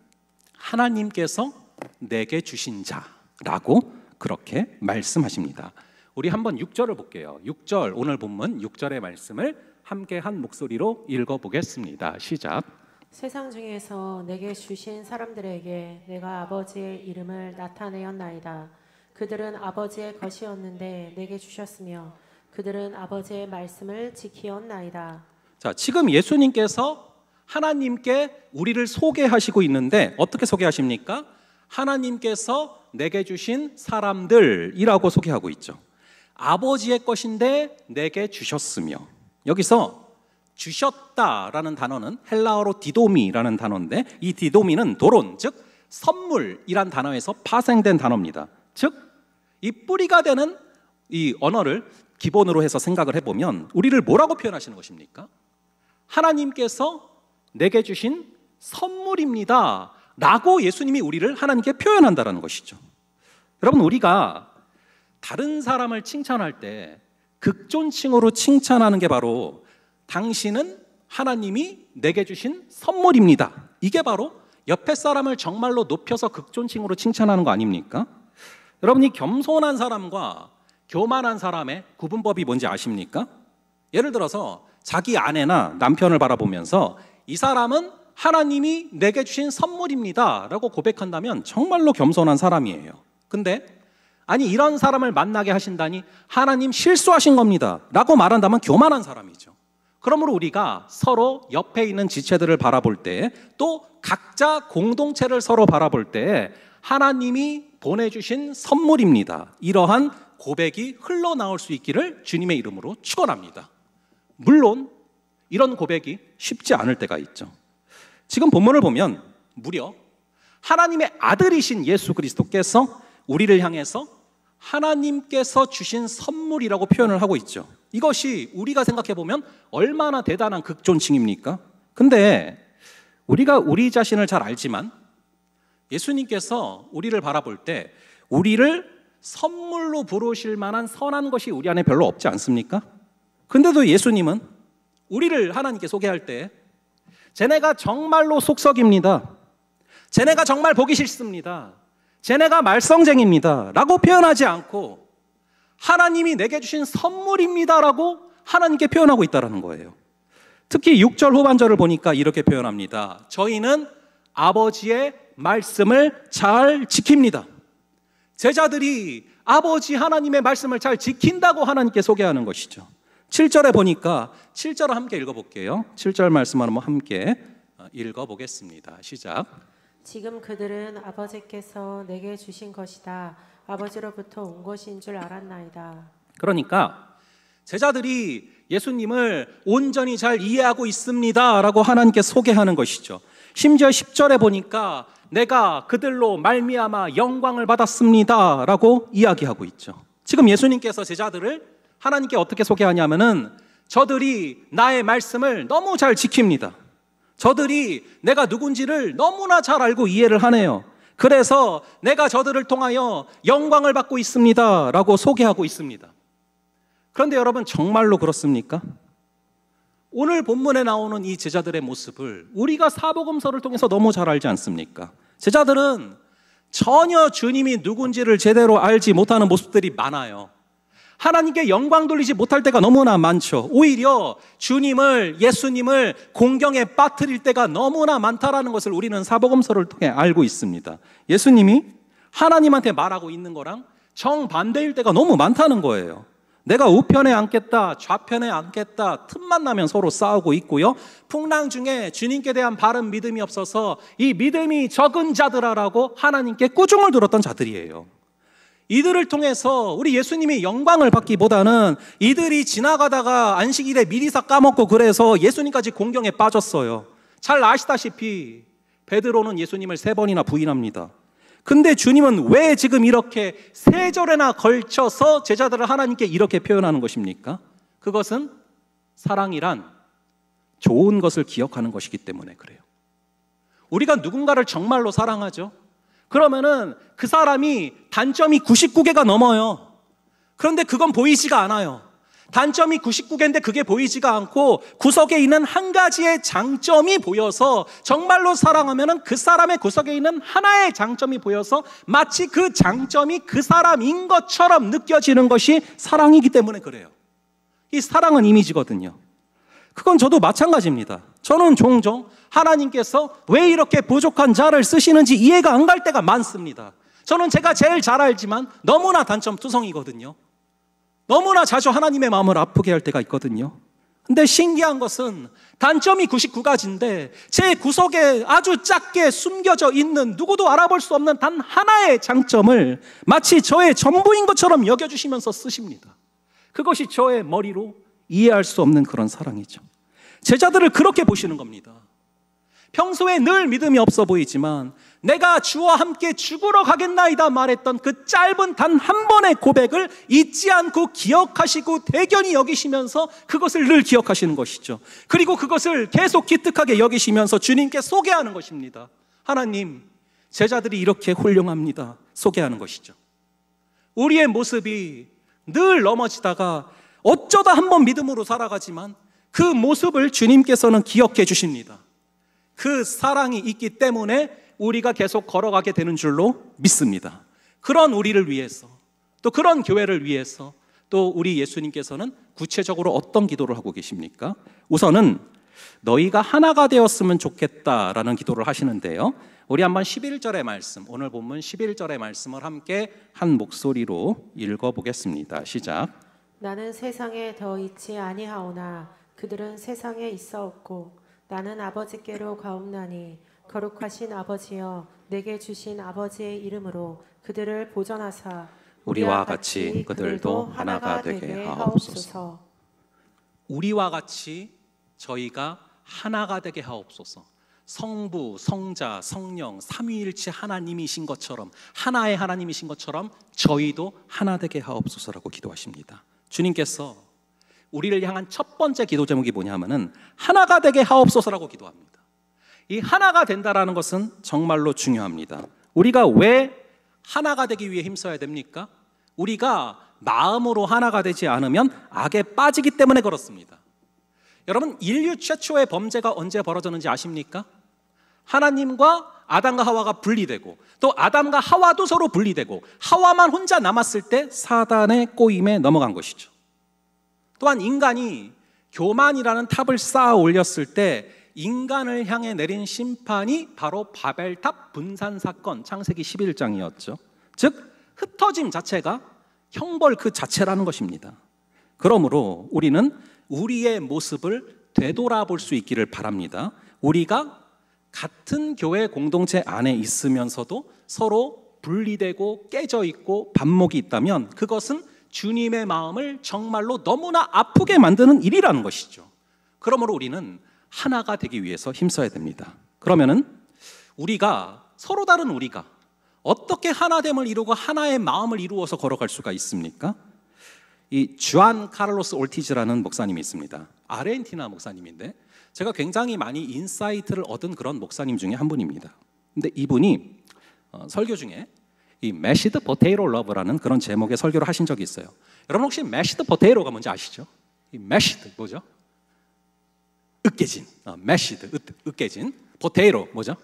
하나님께서 내게 주신 자라고 그렇게 말씀하십니다. 우리 한번 6절을 볼게요. 6절, 오늘 본문 6절의 말씀을 함께 한 목소리로 읽어보겠습니다. 시작. 세상 중에서 내게 주신 사람들에게 내가 아버지의 이름을 나타내었나이다. 그들은 아버지의 것이었는데 내게 주셨으며 그들은 아버지의 말씀을 지키었나이다. 자, 지금 예수님께서 하나님께 우리를 소개하시고 있는데 어떻게 소개하십니까? 하나님께서 내게 주신 사람들이라고 소개하고 있죠. 아버지의 것인데 내게 주셨으며, 여기서 주셨다라는 단어는 헬라어로 디도미라는 단어인데, 이 디도미는 도론, 즉 선물이란 단어에서 파생된 단어입니다. 즉 이 뿌리가 되는 이 언어를 기본으로 해서 생각을 해보면 우리를 뭐라고 표현하시는 것입니까? 하나님께서 내게 주신 선물입니다 라고 예수님이 우리를 하나님께 표현한다는 것이죠. 여러분, 우리가 다른 사람을 칭찬할 때 극존칭으로 칭찬하는 게 바로 당신은 하나님이 내게 주신 선물입니다, 이게 바로 옆에 사람을 정말로 높여서 극존칭으로 칭찬하는 거 아닙니까? 여러분이 겸손한 사람과 교만한 사람의 구분법이 뭔지 아십니까? 예를 들어서 자기 아내나 남편을 바라보면서 이 사람은 하나님이 내게 주신 선물입니다 라고 고백한다면 정말로 겸손한 사람이에요. 근데 아니, 이런 사람을 만나게 하신다니 하나님 실수하신 겁니다 라고 말한다면 교만한 사람이죠. 그러므로 우리가 서로 옆에 있는 지체들을 바라볼 때, 또 각자 공동체를 서로 바라볼 때 하나님이 보내주신 선물입니다, 이러한 고백이 흘러나올 수 있기를 주님의 이름으로 축원합니다. 물론 이런 고백이 쉽지 않을 때가 있죠. 지금 본문을 보면 무려 하나님의 아들이신 예수 그리스도께서 우리를 향해서 하나님께서 주신 선물이라고 표현을 하고 있죠. 이것이 우리가 생각해 보면 얼마나 대단한 극존칭입니까? 근데 우리가 우리 자신을 잘 알지만 예수님께서 우리를 바라볼 때 우리를 선물로 부르실 만한 선한 것이 우리 안에 별로 없지 않습니까? 근데도 예수님은 우리를 하나님께 소개할 때 쟤네가 정말로 속썩입니다, 쟤네가 정말 보기 싫습니다, 쟤네가 말썽쟁입니다 라고 표현하지 않고 하나님이 내게 주신 선물입니다 라고 하나님께 표현하고 있다는 거예요. 특히 6절 후반절을 보니까 이렇게 표현합니다. 저희는 아버지의 말씀을 잘 지킵니다. 제자들이 아버지 하나님의 말씀을 잘 지킨다고 하나님께 소개하는 것이죠. 7절에 보니까 7절을 함께 읽어볼게요. 7절 말씀 한번 함께 읽어보겠습니다. 시작. 지금 그들은 아버지께서 내게 주신 것이다, 아버지로부터 온 것인 줄 알았나이다. 그러니까 제자들이 예수님을 온전히 잘 이해하고 있습니다 라고 하나님께 소개하는 것이죠. 심지어 10절에 보니까 내가 그들로 말미암아 영광을 받았습니다 라고 이야기하고 있죠. 지금 예수님께서 제자들을 하나님께 어떻게 소개하냐면은 저들이 나의 말씀을 너무 잘 지킵니다, 저들이 내가 누군지를 너무나 잘 알고 이해를 하네요, 그래서 내가 저들을 통하여 영광을 받고 있습니다 라고 소개하고 있습니다. 그런데 여러분, 정말로 그렇습니까? 오늘 본문에 나오는 이 제자들의 모습을 우리가 사복음서를 통해서 너무 잘 알지 않습니까? 제자들은 전혀 주님이 누군지를 제대로 알지 못하는 모습들이 많아요. 하나님께 영광 돌리지 못할 때가 너무나 많죠. 오히려 주님을, 예수님을 공경에 빠뜨릴 때가 너무나 많다라는 것을 우리는 사복음서를 통해 알고 있습니다. 예수님이 하나님한테 말하고 있는 거랑 정반대일 때가 너무 많다는 거예요. 내가 우편에 앉겠다, 좌편에 앉겠다, 틈만 나면 서로 싸우고 있고요. 풍랑 중에 주님께 대한 바른 믿음이 없어서 이 믿음이 적은 자들아라고 하나님께 꾸중을 들었던 자들이에요. 이들을 통해서 우리 예수님이 영광을 받기보다는 이들이 지나가다가 안식일에 미리사 까먹고 그래서 예수님까지 공경에 빠졌어요. 잘 아시다시피 베드로는 예수님을 3번이나 부인합니다. 근데 주님은 왜 지금 이렇게 3절에나 걸쳐서 제자들을 하나님께 이렇게 표현하는 것입니까? 그것은 사랑이란 좋은 것을 기억하는 것이기 때문에 그래요. 우리가 누군가를 정말로 사랑하죠? 그러면은 그 사람이 단점이 99개가 넘어요. 그런데 그건 보이지가 않아요. 단점이 99개인데 그게 보이지가 않고 구석에 있는 한 가지의 장점이 보여서 정말로 사랑하면은 그 사람의 구석에 있는 하나의 장점이 보여서 마치 그 장점이 그 사람인 것처럼 느껴지는 것이 사랑이기 때문에 그래요. 이 사랑은 이미지거든요. 그건 저도 마찬가지입니다. 저는 종종 하나님께서 왜 이렇게 부족한 자를 쓰시는지 이해가 안 갈 때가 많습니다. 저는 제가 제일 잘 알지만 너무나 단점 투성이거든요. 너무나 자주 하나님의 마음을 아프게 할 때가 있거든요. 근데 신기한 것은 단점이 99가지인데 제 구석에 아주 작게 숨겨져 있는 누구도 알아볼 수 없는 단 하나의 장점을 마치 저의 전부인 것처럼 여겨주시면서 쓰십니다. 그것이 저의 머리로 이해할 수 없는 그런 사랑이죠. 제자들을 그렇게 보시는 겁니다. 평소에 늘 믿음이 없어 보이지만 내가 주와 함께 죽으러 가겠나이다 말했던 그 짧은 단 한 번의 고백을 잊지 않고 기억하시고 대견히 여기시면서 그것을 늘 기억하시는 것이죠. 그리고 그것을 계속 기특하게 여기시면서 주님께 소개하는 것입니다. 하나님, 제자들이 이렇게 훌륭합니다. 소개하는 것이죠. 우리의 모습이 늘 넘어지다가 어쩌다 한번 믿음으로 살아가지만 그 모습을 주님께서는 기억해 주십니다. 그 사랑이 있기 때문에 우리가 계속 걸어가게 되는 줄로 믿습니다. 그런 우리를 위해서, 또 그런 교회를 위해서 또 우리 예수님께서는 구체적으로 어떤 기도를 하고 계십니까? 우선은 너희가 하나가 되었으면 좋겠다라는 기도를 하시는데요. 우리 한번 11절의 말씀, 오늘 본문 11절의 말씀을 함께 한 목소리로 읽어보겠습니다. 시작. 나는 세상에 더 있지 아니하오나 그들은 세상에 있사옵고 나는 아버지께로 가옵나니 거룩하신 아버지여 내게 주신 아버지의 이름으로 그들을 보전하사 우리와 같이 그들도 하나가 되게 하옵소서. 우리와 같이 저희가 하나가 되게 하옵소서. 성부, 성자, 성령, 삼위일체 하나님이신 것처럼, 하나의 하나님이신 것처럼 저희도 하나 되게 하옵소서라고 기도하십니다. 주님께서 우리를 향한 첫 번째 기도 제목이 뭐냐 하면은 하나가 되게 하옵소서라고 기도합니다. 이 하나가 된다라는 것은 정말로 중요합니다. 우리가 왜 하나가 되기 위해 힘써야 됩니까? 우리가 마음으로 하나가 되지 않으면 악에 빠지기 때문에 그렇습니다. 여러분, 인류 최초의 범죄가 언제 벌어졌는지 아십니까? 하나님과 아담과 하와가 분리되고 또 아담과 하와도 서로 분리되고 하와만 혼자 남았을 때 사단의 꼬임에 넘어간 것이죠. 또한 인간이 교만이라는 탑을 쌓아 올렸을 때 인간을 향해 내린 심판이 바로 바벨탑 분산 사건, 창세기 11장이었죠. 즉 흩어짐 자체가 형벌 그 자체라는 것입니다. 그러므로 우리는 우리의 모습을 되돌아볼 수 있기를 바랍니다. 우리가 같은 교회 공동체 안에 있으면서도 서로 분리되고 깨져 있고 반목이 있다면 그것은 주님의 마음을 정말로 너무나 아프게 만드는 일이라는 것이죠. 그러므로 우리는 하나가 되기 위해서 힘써야 됩니다. 그러면은 우리가 서로 다른 우리가 어떻게 하나됨을 이루고 하나의 마음을 이루어서 걸어갈 수가 있습니까? 이 주안 카를로스 올티즈라는 목사님이 있습니다. 아르헨티나 목사님인데 제가 굉장히 많이 인사이트를 얻은 그런 목사님 중에 한 분입니다. 근데 이분이 설교 중에 이 매시드 포테이토 러브라는 그런 제목의 설교를 하신 적이 있어요. 여러분 혹시 매시드 포테이토가 뭔지 아시죠? 이 매시드 뭐죠? 으깨진, 매시드 으깨진, 포테이토 뭐죠?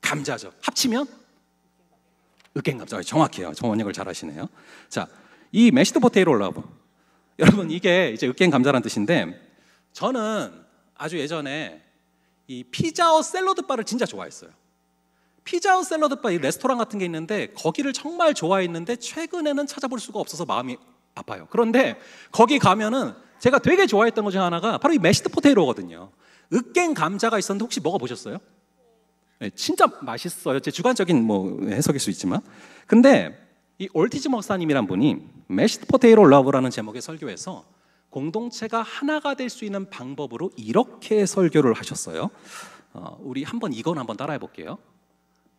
감자죠. 합치면 으깬 감자. 정확해요. 정원역을 잘 하시네요. 자, 이 매시드 포테이토 러브, 여러분 이게 이제 으깬 감자라는 뜻인데 저는 아주 예전에 이 피자헛 샐러드 바를 진짜 좋아했어요. 피자헛 샐러드 바, 이 레스토랑 같은 게 있는데 거기를 정말 좋아했는데 최근에는 찾아볼 수가 없어서 마음이 아파요. 그런데 거기 가면은 제가 되게 좋아했던 것 중 하나가 바로 이 매시드 포테이토거든요. 으깬 감자가 있었는데 혹시 먹어보셨어요? 네, 진짜 맛있어요. 제 주관적인 해석일 수 있지만, 근데 이 올티즈 목사님이란 분이 매시드 포테이토 러브라는 제목의 설교에서 공동체가 하나가 될 수 있는 방법으로 이렇게 설교를 하셨어요. 우리 한번 이건 한번 따라해 볼게요.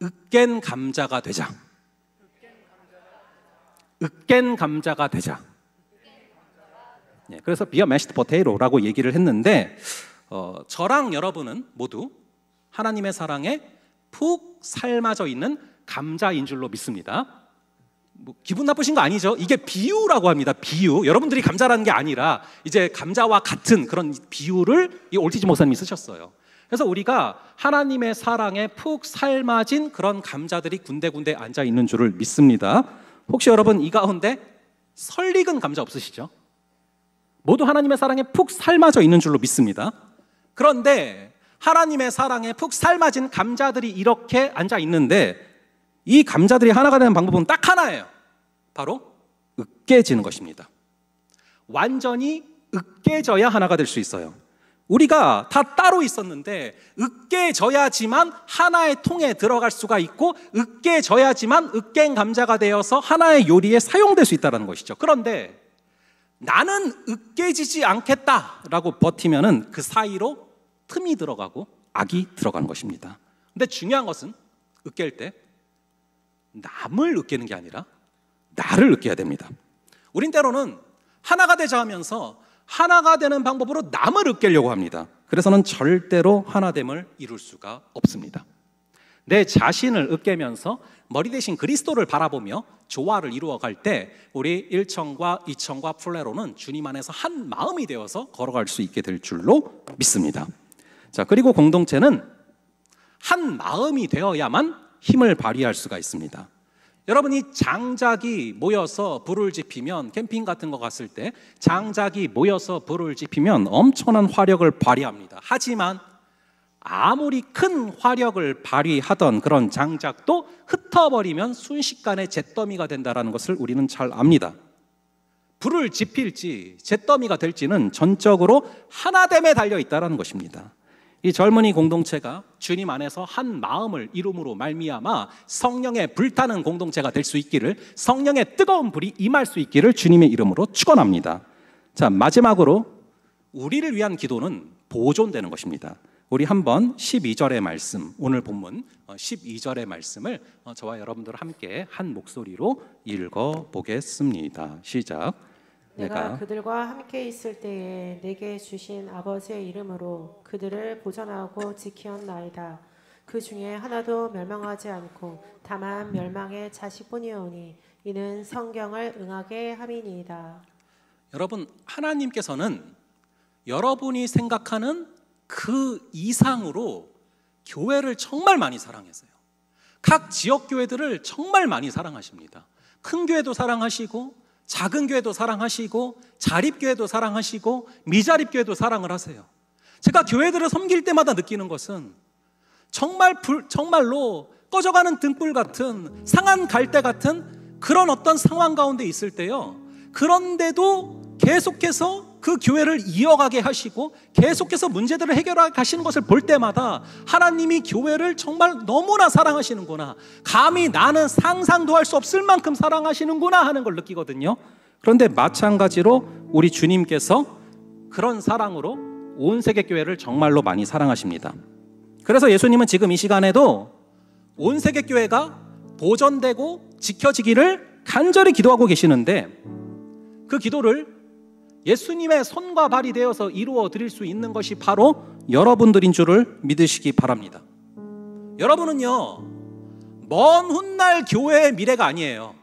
으깬 감자가 되자. 으깬 감자가 되자. 네, 그래서 be a mashed potato라고 얘기를 했는데 저랑 여러분은 모두 하나님의 사랑에 푹 삶아져 있는 감자인 줄로 믿습니다. 기분 나쁘신 거 아니죠? 이게 비유라고 합니다. 비유. 여러분들이 감자라는 게 아니라 이제 감자와 같은 그런 비유를 이 올티즈 목사님이 쓰셨어요. 그래서 우리가 하나님의 사랑에 푹 삶아진 그런 감자들이 군데군데 앉아 있는 줄을 믿습니다. 혹시 여러분 이 가운데 설익은 감자 없으시죠? 모두 하나님의 사랑에 푹 삶아져 있는 줄로 믿습니다. 그런데 하나님의 사랑에 푹 삶아진 감자들이 이렇게 앉아 있는데 이 감자들이 하나가 되는 방법은 딱 하나예요. 바로 으깨지는 것입니다. 완전히 으깨져야 하나가 될 수 있어요. 우리가 다 따로 있었는데 으깨져야지만 하나의 통에 들어갈 수가 있고 으깨져야지만 으깬 감자가 되어서 하나의 요리에 사용될 수 있다는 것이죠. 그런데 나는 으깨지지 않겠다라고 버티면은 그 사이로 틈이 들어가고 악이 들어가는 것입니다. 근데 중요한 것은 으깰 때 남을 으깨는 게 아니라 나를 으깨야 됩니다. 우린 때로는 하나가 되자 하면서 하나가 되는 방법으로 남을 으깨려고 합니다. 그래서는 절대로 하나됨을 이룰 수가 없습니다. 내 자신을 으깨면서 머리 대신 그리스도를 바라보며 조화를 이루어갈 때 우리 1청과 2청과 플레로는 주님 안에서 한 마음이 되어서 걸어갈 수 있게 될 줄로 믿습니다. 자, 그리고 공동체는 한 마음이 되어야만 힘을 발휘할 수가 있습니다. 여러분이 장작이 모여서 불을 지피면, 캠핑 같은 거 갔을 때 장작이 모여서 불을 지피면 엄청난 화력을 발휘합니다. 하지만 아무리 큰 화력을 발휘하던 그런 장작도 흩어버리면 순식간에 잿더미가 된다는 것을 우리는 잘 압니다. 불을 지필지 잿더미가 될지는 전적으로 하나됨에 달려있다는 것입니다. 이 젊은이 공동체가 주님 안에서 한 마음을 이룸으로 말미암아 성령의 불타는 공동체가 될 수 있기를, 성령의 뜨거운 불이 임할 수 있기를 주님의 이름으로 축원합니다. 자, 마지막으로 우리를 위한 기도는 보존되는 것입니다. 우리 한번 12절의 말씀, 오늘 본문 12절의 말씀을 저와 여러분들 함께 한 목소리로 읽어보겠습니다. 시작. 내가 그들과 함께 있을 때에 내게 주신 아버지의 이름으로 그들을 보존하고 지키었나이다. 그 중에 하나도 멸망하지 않고 다만 멸망의 자식뿐이오니 이는 성경을 응하게 함이니이다. 여러분, 하나님께서는 여러분이 생각하는 그 이상으로 교회를 정말 많이 사랑하세요. 각 지역 교회들을 정말 많이 사랑하십니다. 큰 교회도 사랑하시고 작은 교회도 사랑하시고 자립교회도 사랑하시고 미자립교회도 사랑을 하세요. 제가 교회들을 섬길 때마다 느끼는 것은 정말로 꺼져가는 등불 같은 상한 갈대 같은 그런 어떤 상황 가운데 있을 때요, 그런데도 계속해서 그 교회를 이어가게 하시고 계속해서 문제들을 해결하게 하시는 것을 볼 때마다 하나님이 교회를 정말 너무나 사랑하시는구나, 감히 나는 상상도 할 수 없을 만큼 사랑하시는구나 하는 걸 느끼거든요. 그런데 마찬가지로 우리 주님께서 그런 사랑으로 온 세계 교회를 정말로 많이 사랑하십니다. 그래서 예수님은 지금 이 시간에도 온 세계 교회가 보존되고 지켜지기를 간절히 기도하고 계시는데, 그 기도를 예수님의 손과 발이 되어서 이루어 드릴 수 있는 것이 바로 여러분들인 줄을 믿으시기 바랍니다. 여러분은요, 먼 훗날 교회의 미래가 아니에요.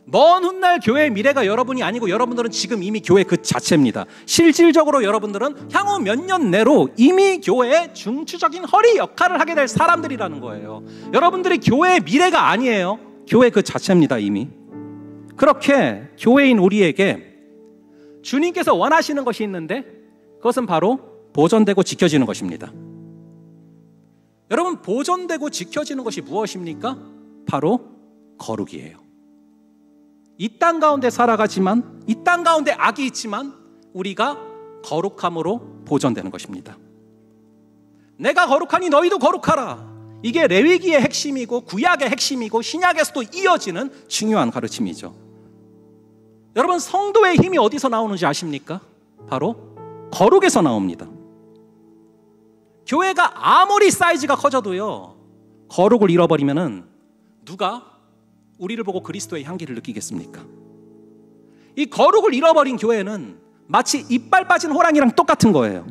먼 훗날 교회의 미래가 여러분이 아니고 여러분들은 지금 이미 교회 그 자체입니다. 실질적으로 여러분들은 향후 몇 년 내로 이미 교회의 중추적인 허리 역할을 하게 될 사람들이라는 거예요. 여러분들이 교회의 미래가 아니에요. 교회 그 자체입니다. 이미. 그렇게 교회인 우리에게 주님께서 원하시는 것이 있는데 그것은 바로 보존되고 지켜지는 것입니다. 여러분, 보존되고 지켜지는 것이 무엇입니까? 바로 거룩이에요. 이 땅 가운데 살아가지만, 이 땅 가운데 악이 있지만 우리가 거룩함으로 보존되는 것입니다. 내가 거룩하니 너희도 거룩하라. 이게 레위기의 핵심이고 구약의 핵심이고 신약에서도 이어지는 중요한 가르침이죠. 여러분, 성도의 힘이 어디서 나오는지 아십니까? 바로 거룩에서 나옵니다. 교회가 아무리 사이즈가 커져도요, 거룩을 잃어버리면은 누가 우리를 보고 그리스도의 향기를 느끼겠습니까? 이 거룩을 잃어버린 교회는 마치 이빨 빠진 호랑이랑 똑같은 거예요.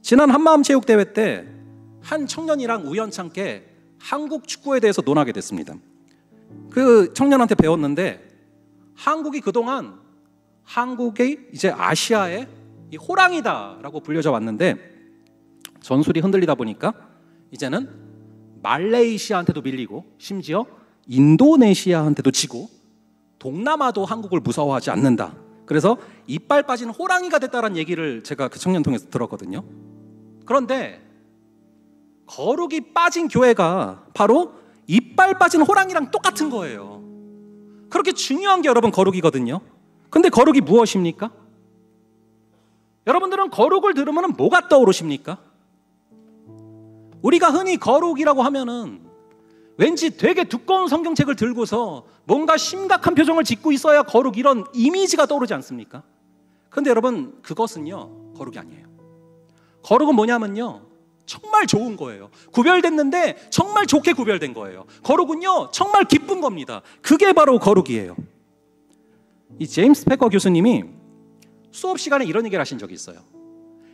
지난 한마음 체육대회 때 한 청년이랑 우연찮게 한국 축구에 대해서 논하게 됐습니다. 그 청년한테 배웠는데, 한국이 그동안 한국이 이제 아시아의 이 호랑이다라고 불려져 왔는데 전술이 흔들리다 보니까 이제는 말레이시아한테도 밀리고 심지어 인도네시아한테도 지고 동남아도 한국을 무서워하지 않는다. 그래서 이빨 빠진 호랑이가 됐다는 얘기를 제가 그 청년 통해서 들었거든요. 그런데 거룩이 빠진 교회가 바로 이빨 빠진 호랑이랑 똑같은 거예요. 그렇게 중요한 게 여러분 거룩이거든요. 근데 거룩이 무엇입니까? 여러분들은 거룩을 들으면 뭐가 떠오르십니까? 우리가 흔히 거룩이라고 하면은 왠지 되게 두꺼운 성경책을 들고서 뭔가 심각한 표정을 짓고 있어야 거룩, 이런 이미지가 떠오르지 않습니까? 근데 여러분, 그것은요 거룩이 아니에요. 거룩은 뭐냐면요, 정말 좋은 거예요. 구별됐는데 정말 좋게 구별된 거예요. 거룩은요 정말 기쁜 겁니다. 그게 바로 거룩이에요. 이 제임스 패커 교수님이 수업 시간에 이런 얘기를 하신 적이 있어요.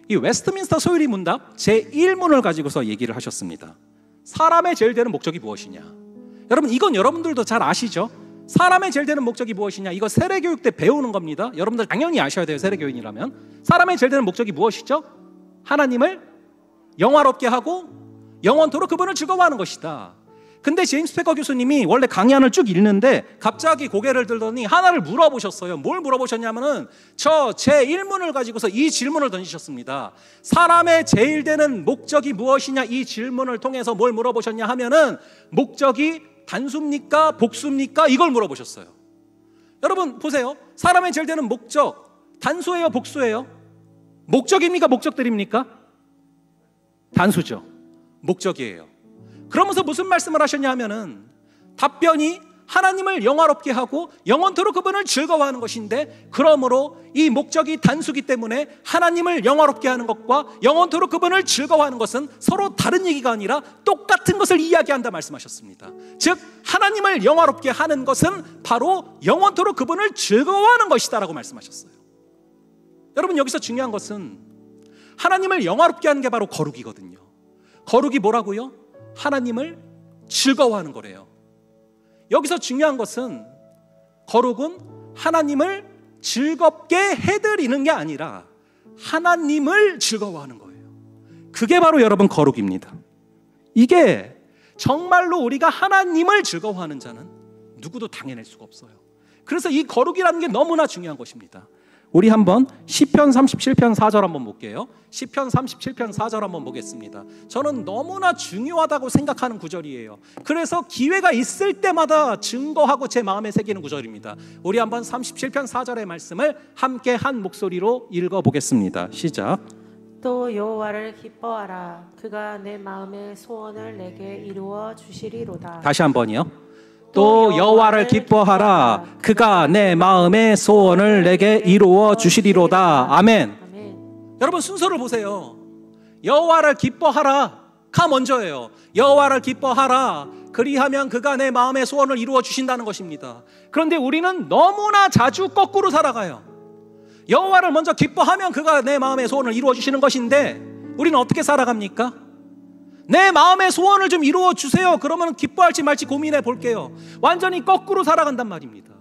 이 웨스트민스터 소유리 문답 제1문을 가지고서 얘기를 하셨습니다. 사람의 제일 되는 목적이 무엇이냐. 여러분, 이건 여러분들도 잘 아시죠? 사람의 제일 되는 목적이 무엇이냐, 이거 세례교육 때 배우는 겁니다. 여러분들 당연히 아셔야 돼요. 세례교인이라면. 사람의 제일 되는 목적이 무엇이죠? 하나님을 영화롭게 하고 영원토록 그분을 즐거워하는 것이다. 근데 제임스 패커 교수님이 원래 강의안을 쭉 읽는데 갑자기 고개를 들더니 하나를 물어보셨어요. 뭘 물어보셨냐면은 저 제1문을 가지고서 이 질문을 던지셨습니다. 사람의 제일 되는 목적이 무엇이냐, 이 질문을 통해서 뭘 물어보셨냐 하면은 목적이 단수입니까 복수입니까, 이걸 물어보셨어요. 여러분 보세요. 사람의 제일 되는 목적 단수예요 복수예요? 목적입니까 목적들입니까? 단수죠. 목적이에요. 그러면서 무슨 말씀을 하셨냐 하면은 답변이 하나님을 영화롭게 하고 영원토록 그분을 즐거워하는 것인데, 그러므로 이 목적이 단수기 때문에 하나님을 영화롭게 하는 것과 영원토록 그분을 즐거워하는 것은 서로 다른 얘기가 아니라 똑같은 것을 이야기한다 말씀하셨습니다. 즉 하나님을 영화롭게 하는 것은 바로 영원토록 그분을 즐거워하는 것이다 라고 말씀하셨어요. 여러분, 여기서 중요한 것은 하나님을 영화롭게 하는 게 바로 거룩이거든요. 거룩이 뭐라고요? 하나님을 즐거워하는 거래요. 여기서 중요한 것은 거룩은 하나님을 즐겁게 해드리는 게 아니라 하나님을 즐거워하는 거예요. 그게 바로 여러분 거룩입니다. 이게 정말로 우리가 하나님을 즐거워하는 자는 누구도 당해낼 수가 없어요. 그래서 이 거룩이라는 게 너무나 중요한 것입니다. 우리 한번 시편 37편 4절 한번 볼게요. 시편 37편 4절 한번 보겠습니다. 저는 너무나 중요하다고 생각하는 구절이에요. 그래서 기회가 있을 때마다 증거하고 제 마음에 새기는 구절입니다. 우리 한번 37편 4절의 말씀을 함께 한 목소리로 읽어보겠습니다. 시작. 또 여호와를 기뻐하라. 그가 내 마음의 소원을 내게 이루어 주시리로다. 다시 한번요. 또 여호와를 기뻐하라. 그가 내 마음의 소원을 내게 이루어 주시리로다. 아멘. 아멘. 여러분 순서를 보세요. 여호와를 기뻐하라가 먼저예요. 여호와를 기뻐하라. 그리하면 그가 내 마음의 소원을 이루어 주신다는 것입니다. 그런데 우리는 너무나 자주 거꾸로 살아가요. 여호와를 먼저 기뻐하면 그가 내 마음의 소원을 이루어 주시는 것인데 우리는 어떻게 살아갑니까? 내 마음의 소원을 좀 이루어 주세요. 그러면 기뻐할지 말지 고민해 볼게요. 완전히 거꾸로 살아간단 말입니다.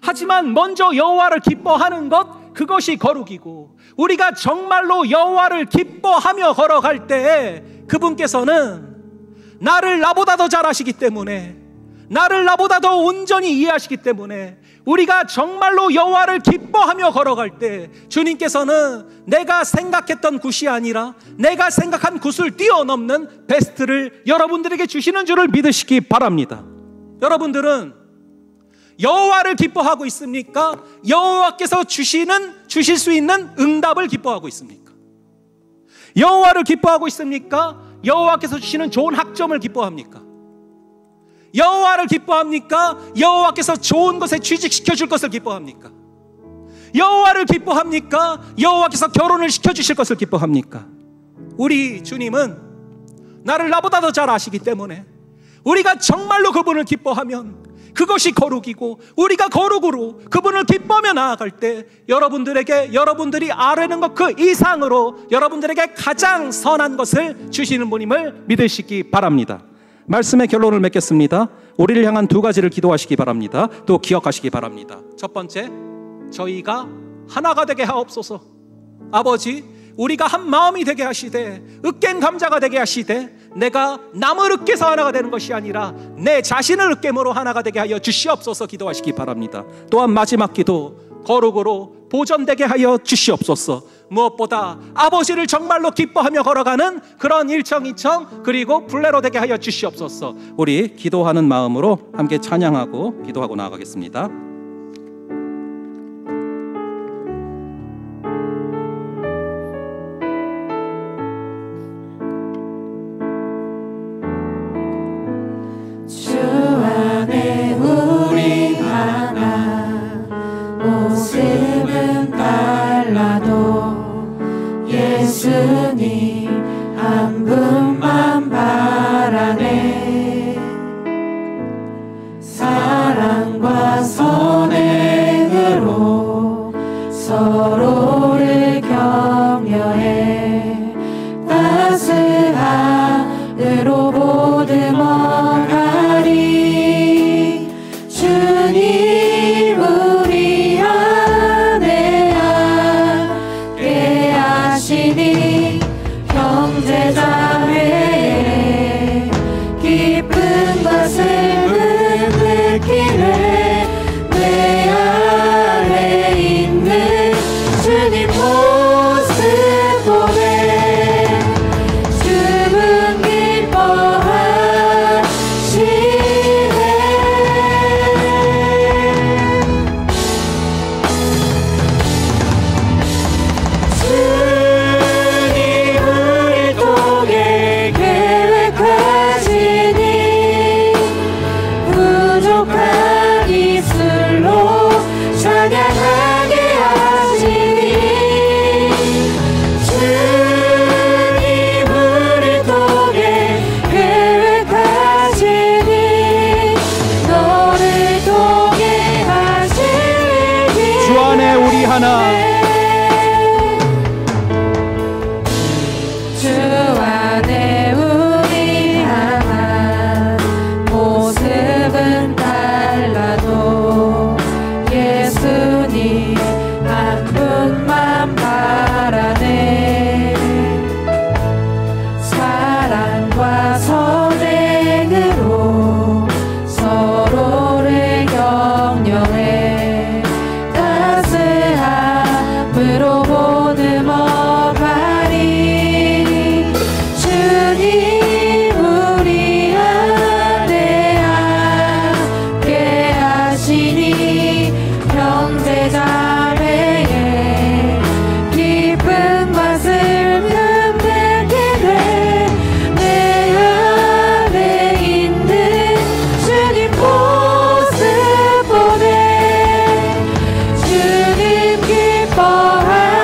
하지만 먼저 여호와를 기뻐하는 것, 그것이 거룩이고, 우리가 정말로 여호와를 기뻐하며 걸어갈 때 그분께서는 나를 나보다 더 잘 아시기 때문에, 나를 나보다 더 온전히 이해하시기 때문에 우리가 정말로 여호와를 기뻐하며 걸어갈 때 주님께서는 내가 생각했던 굿이 아니라 내가 생각한 굿을 뛰어넘는 베스트를 여러분들에게 주시는 줄을 믿으시기 바랍니다. 여러분들은 여호와를 기뻐하고 있습니까? 여호와께서 주실 수 있는 응답을 기뻐하고 있습니까? 여호와를 기뻐하고 있습니까? 여호와께서 주시는 좋은 학점을 기뻐합니까? 여호와를 기뻐합니까? 여호와께서 좋은 것에 취직시켜 줄 것을 기뻐합니까? 여호와를 기뻐합니까? 여호와께서 결혼을 시켜주실 것을 기뻐합니까? 우리 주님은 나를 나보다 더 잘 아시기 때문에 우리가 정말로 그분을 기뻐하면 그것이 거룩이고, 우리가 거룩으로 그분을 기뻐하며 나아갈 때 여러분들에게 여러분들이 아뢰는 것 그 이상으로 여러분들에게 가장 선한 것을 주시는 분임을 믿으시기 바랍니다. 말씀의 결론을 맺겠습니다. 우리를 향한 두 가지를 기도하시기 바랍니다. 또 기억하시기 바랍니다. 첫 번째, 저희가 하나가 되게 하옵소서. 아버지, 우리가 한 마음이 되게 하시되 으깬 감자가 되게 하시되 내가 남을 으깨서 하나가 되는 것이 아니라 내 자신을 으깨므로 하나가 되게 하여 주시옵소서 기도하시기 바랍니다. 또한 마지막 기도, 거룩으로 보존되게 하여 주시옵소서. 무엇보다 아버지를 정말로 기뻐하며 걸어가는 그런 일청이청 그리고 불례로 되게 하여 주시옵소서. 우리 기도하는 마음으로 함께 찬양하고 기도하고 나아가겠습니다. 예수님 한 분만 바라네. 사랑과 선행으로 서로를 격려해 따스함으로 보듬어가리. 주님 우리 안에 함께 하시니 형제자매의 기쁜 것을 느끼네. 내 안에 있는 주님 모습 보네. 주는 기뻐하시네. 주님 우리 통해 계획하시니 부족한 입술로 찬양하게 하시니. 주님 우리 통해 계획하시니 너를 통해 하시니. 주 안에 우리 하나 주 안에 우리 하나 모습은 달라도 예수님 한 분만 바라네. 사랑과 선행으로 서로를 격려해 따스함으로 보듬어가리. 주님 우리 안에 함께 하시니 형제자매의 기쁜 것을 느끼네. 내 안에 있는 주님 모습 보네. 주님 기뻐하시네.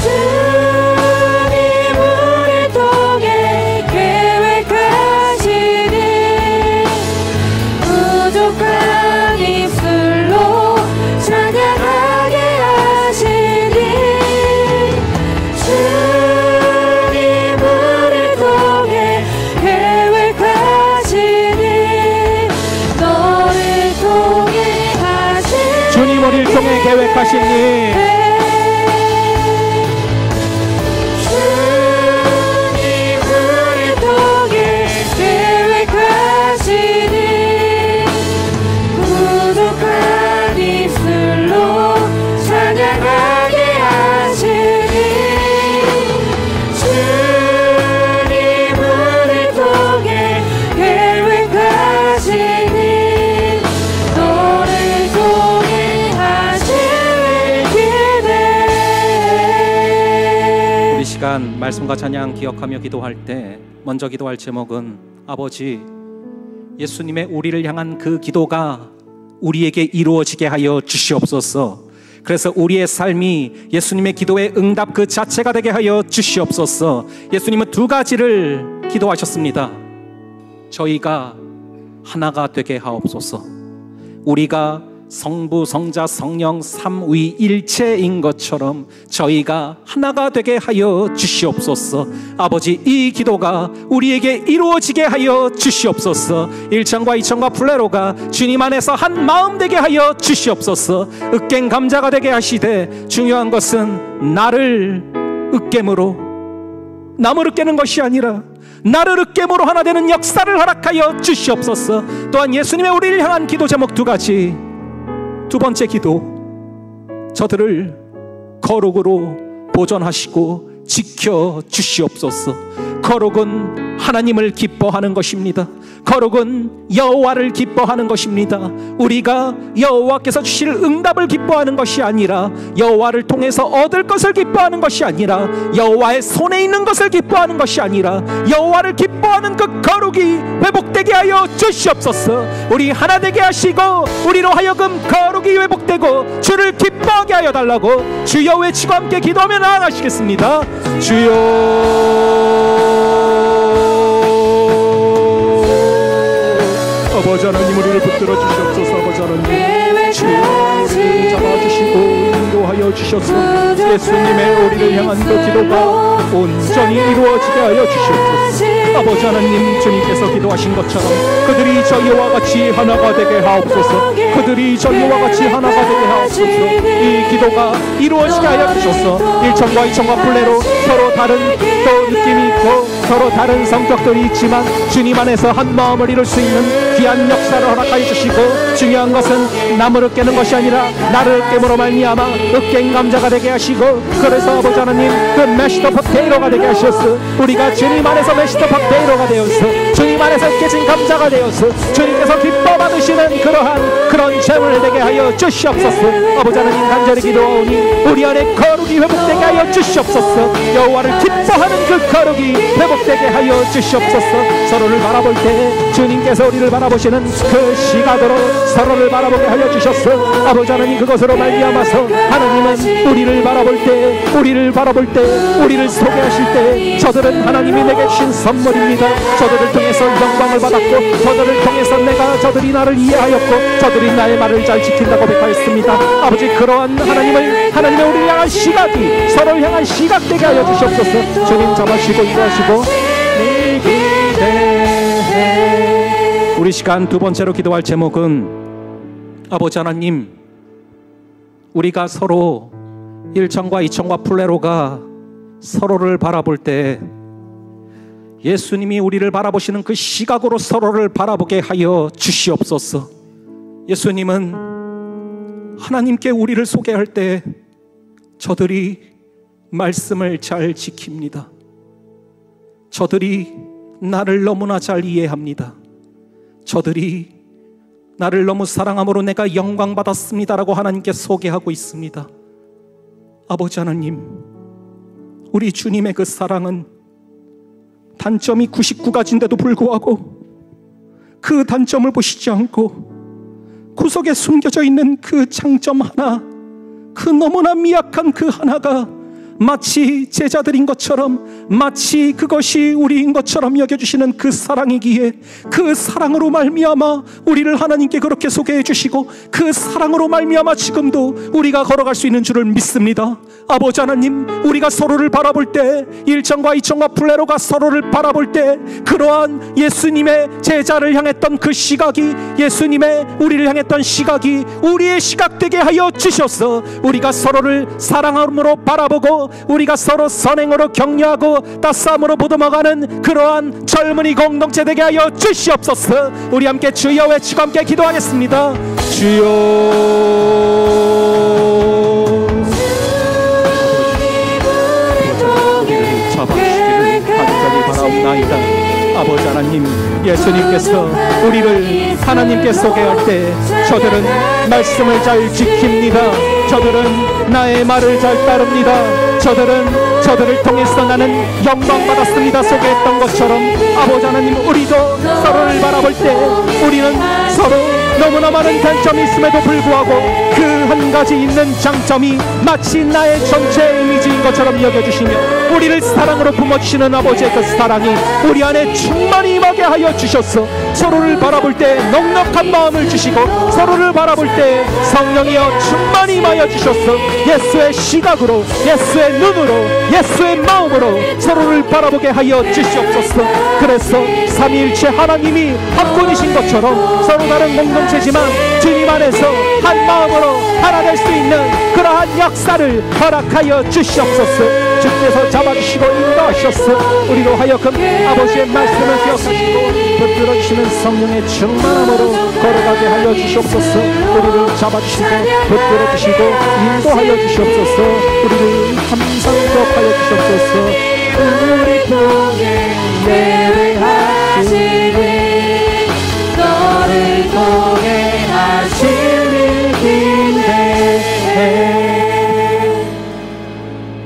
주님 우리 통해 계획하시니 부족한 입술로 찬양하게 하시니. 주님 우리 통해 계획하시니 너를 통해 하시니. 주님 우리를 통해 계획하시니 주님 우리 통해 계획하시니 부족한 입술로 찬양하게 하시니. 주님 우리 통해 계획하시니 너를 통해 하시기네. 우리 시간 말씀과 찬양 기억하며 기도할 때 먼저 기도할 제목은 아버지 예수님의 우리를 향한 그 기도가 우리에게 이루어지게 하여 주시옵소서. 그래서 우리의 삶이 예수님의 기도의 응답 그 자체가 되게 하여 주시옵소서. 예수님은 두 가지를 기도하셨습니다. 저희가 하나가 되게 하옵소서. 우리가 성부, 성자, 성령 삼위일체인 것처럼 저희가 하나가 되게 하여 주시옵소서. 아버지 이 기도가 우리에게 이루어지게 하여 주시옵소서. 1천과 2천과 플레로가 주님 안에서 한 마음 되게 하여 주시옵소서. 으깬 감자가 되게 하시되 중요한 것은 나를 으깨므로 남을 으깨는 것이 아니라 나를 으깨므로 하나 되는 역사를 허락하여 주시옵소서. 또한 예수님의 우리를 향한 기도 제목 두 가지. 두 번째 기도, 저들을 거룩으로 보존하시고 지켜 주시옵소서. 거룩은 하나님을 기뻐 기뻐하는 것입니다. 거룩은 여호와를 기뻐하는 것입니다. 우리가 여호와께서 주실 응답을 기뻐하는 것이 아니라, 여호와를 통해서 얻을 것을 기뻐하는 것이 아니라, 여호와의 손에 있는 것을 기뻐하는 것이 아니라, 여호와를 기뻐하는 그 거룩이 회복되게 하여 주시옵소서. 우리 하나 되게 하시고 우리로 하여금 거룩이 회복되고 주를 기뻐하게 하여 달라고 주여 외치고 함께 기도하며 나아가시겠습니다. 주여, 아버지 하나님, 우리를 붙들어 주시옵소서. 아버지 하나님, 주여 우리를 잡아주시고 인도하여 주셔서 예수님의 우리를 향한 그 기도가 온전히 이루어지게 하여 주시옵소서. 아버지 하나님, 주님께서 기도하신 것처럼 그들이 저희와 같이 하나가 되게 하옵소서. 그들이 저희와 같이 하나가 되게 하옵소서. 이 기도가 이루어지게 하여 주셔서 1천과 2천과 플레로 서로 다른 또 느낌이 있고 서로 다른 성격들이 있지만 주님 안에서 한 마음을 이룰 수 있는 귀한 역사를 허락하여 주시고, 중요한 것은 남을 으깨는 것이 아니라 나를 으깨므로 말미암아 으깬 감자가 되게 하시고, 그래서 아버지 하나님, 그 메시터 포테이로가 되게 하셨어. 우리가 주님 안에서 메시터 포테이로가 되었어. 주님 안에서 깨진 감자가 되었어. 주님께서 기뻐 받으시는 그런 재물을 되게 하여 주시옵소서. 아버지 하나님, 간절히 기도하오니 우리 안에 거룩이 회복되게 하여 주시옵소서. 여호와를 기뻐하는 그 거룩이 회복되게 하여 주시옵소서. 서로를 바라볼 때 주님께서 우리를 바라보시는 그 시각으로 서로를 바라보게 하여 주셨어. 아버지 하나님, 그것으로 말미암아서 하나님은 우리를 바라볼 때 우리를 소개하실 때 저들은 하나님이 내게 주신 선물입니다. 저들을 통해서 영광을 받았고, 저들을 통해서 저들이 나를 이해하였고, 저들이 나의 말을 잘 지킨다고 고백하였습니다. 아버지, 그러한 하나님의 우리를 향한 시각이 서로를 향한 시각되게 하여 주시옵소서. 주님 잡아주시고 인도하시고 내 기대해. 우리 시간 두 번째로 기도할 제목은, 아버지 하나님, 우리가 서로 1천과 2천과 플레로가 서로를 바라볼 때 예수님이 우리를 바라보시는 그 시각으로 서로를 바라보게 하여 주시옵소서. 예수님은 하나님께 우리를 소개할 때 저들이 말씀을 잘 지킵니다. 저들이 나를 너무나 잘 이해합니다. 저들이 나를 너무 사랑함으로 내가 영광 받았습니다라고 하나님께 소개하고 있습니다. 아버지 하나님, 우리 주님의 그 사랑은 단점이 99가지인데도 불구하고 그 단점을 보시지 않고 구석에 숨겨져 있는 그 장점 하나, 그 너무나 미약한 그 하나가 마치 제자들인 것처럼, 마치 그것이 우리인 것처럼 여겨주시는 그 사랑이기에, 그 사랑으로 말미암아 우리를 하나님께 그렇게 소개해 주시고, 그 사랑으로 말미암아 지금도 우리가 걸어갈 수 있는 줄을 믿습니다. 아버지 하나님, 우리가 서로를 바라볼 때, 1천과 2천과 플레로가 서로를 바라볼 때 그러한 예수님의 제자를 향했던 그 시각이, 예수님의 우리를 향했던 시각이 우리의 시각되게 하여 주셔서 우리가 서로를 사랑함으로 바라보고, 우리가 서로 선행으로 격려하고 따스함으로 보듬어가는 그러한 젊은이 공동체 되게 하여 주시옵소서. 우리 함께 주여 외치고 함께 기도하겠습니다. 주여, 우리를 잡아주시기를 간절히 바라옵나이다. 아버지 하나님, 예수님께서 우리를 하나님께 소개할 때 저들은 말씀을 잘 지킵니다. 저들은 나의 말을 잘 따릅니다. 저들을 통해서 나는 영광 받았습니다 소개했던 것처럼, 아버지 하나님, 우리도 서로를 바라볼 때 우리는 서로 너무나 많은 단점이 있음에도 불구하고 그 한 가지 있는 장점이 마치 나의 전체 이미지인 것처럼 여겨주시며 우리를 사랑으로 품어주시는 아버지의 그 사랑이 우리 안에 충만히 임하게 하여 주셔서 서로를 바라볼 때 넉넉한 마음을 주시고, 서로를 바라볼 때 성령이여 충만히 임하여 주셔서 예수의 시각으로, 예수의 눈으로, 예수의 마음으로 서로를 바라보게 하여 주시옵소서. 그래서 삼위일체 하나님이 한 분이신 것처럼 서로 다른 공동체지만 주님 안에서 한 마음으로 하나 될 수 있는 그러한 역사를 허락하여 주시옵소서. 주께서 잡아주시고 인도하셔서 우리로 하여금 아버지의 말씀을 기억하시고 붙들어주시는 성령의 충만함으로 걸어가게 하여 주시옵소서. 우리를 잡아주시고 붙들어주시고 인도하여 주시옵소서. 우리를 항상 기억하여 주시옵소서. 우리 통해 예배하리 하시니 너를 통해 하실 일인데.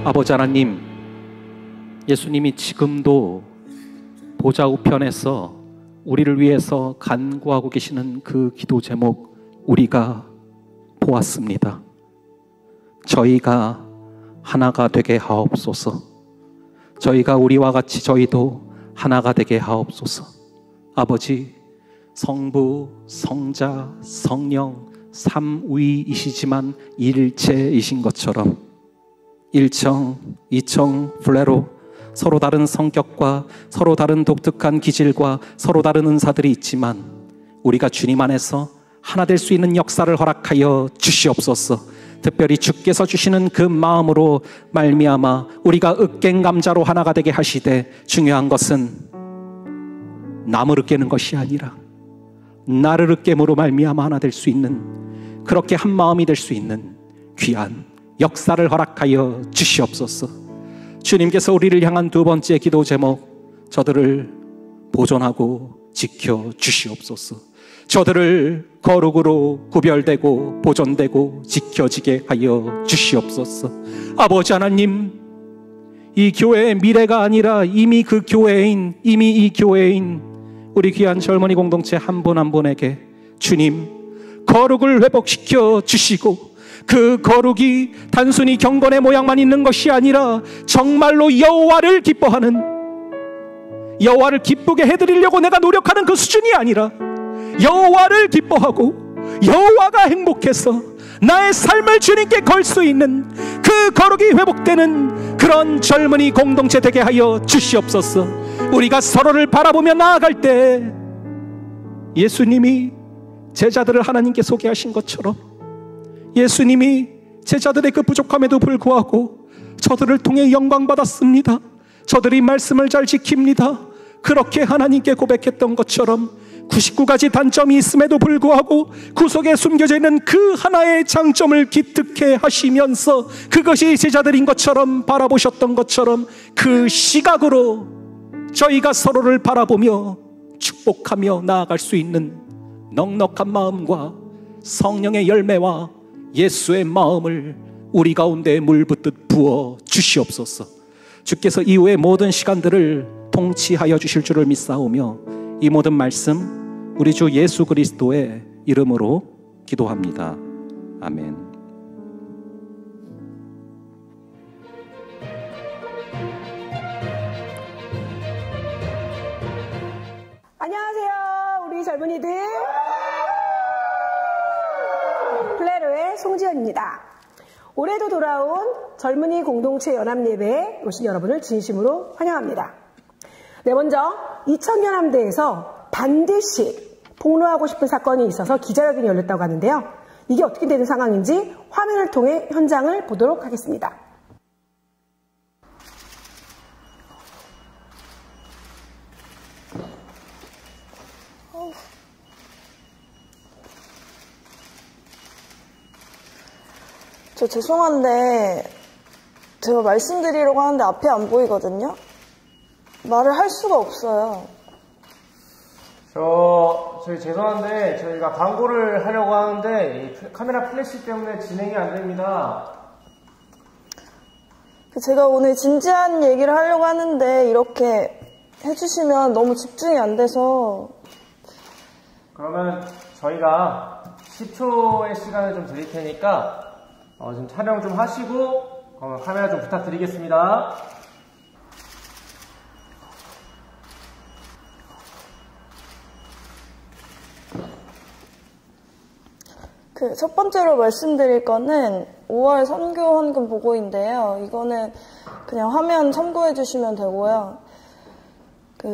아버지 하나님, 예수님이 지금도 보좌 우편에서 우리를 위해서 간구하고 계시는 그 기도 제목 우리가 보았습니다. 저희가 하나가 되게 하옵소서. 저희가 우리와 같이 저희도 하나가 되게 하옵소서. 아버지, 성부, 성자, 성령 삼위이시지만 일체이신 것처럼 일청, 이청, 플레로 서로 다른 성격과 서로 다른 독특한 기질과 서로 다른 은사들이 있지만 우리가 주님 안에서 하나 될 수 있는 역사를 허락하여 주시옵소서. 특별히 주께서 주시는 그 마음으로 말미암아 우리가 으깬감자로 하나가 되게 하시되, 중요한 것은 남을 으깨는 것이 아니라 나를 으깨므로 말미암아 하나 될 수 있는, 그렇게 한 마음이 될 수 있는 귀한 역사를 허락하여 주시옵소서. 주님께서 우리를 향한 두 번째 기도 제목, 저들을 보존하고 지켜 주시옵소서. 저들을 거룩으로 구별되고 보존되고 지켜지게 하여 주시옵소서. 아버지 하나님, 이 교회의 미래가 아니라 이미 그 교회인, 이미 이 교회인 우리 귀한 젊은이 공동체 한 분 한 분에게 주님 거룩을 회복시켜 주시고, 그 거룩이 단순히 경건의 모양만 있는 것이 아니라 정말로 여호와를 기뻐하는, 여호와를 기쁘게 해드리려고 내가 노력하는 그 수준이 아니라 여호와를 기뻐하고 여호와가 행복해서 나의 삶을 주님께 걸 수 있는 그 거룩이 회복되는 그런 젊은이 공동체 되게 하여 주시옵소서. 우리가 서로를 바라보며 나아갈 때 예수님이 제자들을 하나님께 소개하신 것처럼 예수님이 제자들의 그 부족함에도 불구하고 저들을 통해 영광 받았습니다. 저들이 말씀을 잘 지킵니다. 그렇게 하나님께 고백했던 것처럼 99가지 단점이 있음에도 불구하고 그 속에 숨겨져 있는 그 하나의 장점을 기특해 하시면서 그것이 제자들인 것처럼 바라보셨던 것처럼 그 시각으로 저희가 서로를 바라보며 축복하며 나아갈 수 있는 넉넉한 마음과 성령의 열매와 예수의 마음을 우리 가운데 물붓듯 부어 주시옵소서. 주께서 이후의 모든 시간들을 통치하여 주실 줄을 믿사오며 이 모든 말씀 우리 주 예수 그리스도의 이름으로 기도합니다. 아멘. 안녕하세요, 우리 젊은이들. 플레로의 송지연입니다. 올해도 돌아온 젊은이 공동체 연합예배에 오신 여러분을 진심으로 환영합니다. 네, 먼저 2000년 함대에서 반드시 폭로하고 싶은 사건이 있어서 기자회견이 열렸다고 하는데요. 이게 어떻게 되는 상황인지 화면을 통해 현장을 보도록 하겠습니다. 저 죄송한데 제가 말씀드리려고 하는데 앞에 안 보이거든요. 말을 할 수가 없어요. 저희 죄송한데 저희가 광고를 하려고 하는데 이 카메라 플래시 때문에 진행이 안 됩니다. 제가 오늘 진지한 얘기를 하려고 하는데 이렇게 해주시면 너무 집중이 안 돼서. 그러면 저희가 10초의 시간을 좀 드릴 테니까 좀 촬영 좀 하시고 카메라 좀 부탁드리겠습니다. 첫 번째로 말씀드릴 거는 5월 선교 헌금 보고인데요. 이거는 그냥 화면 참고해 주시면 되고요.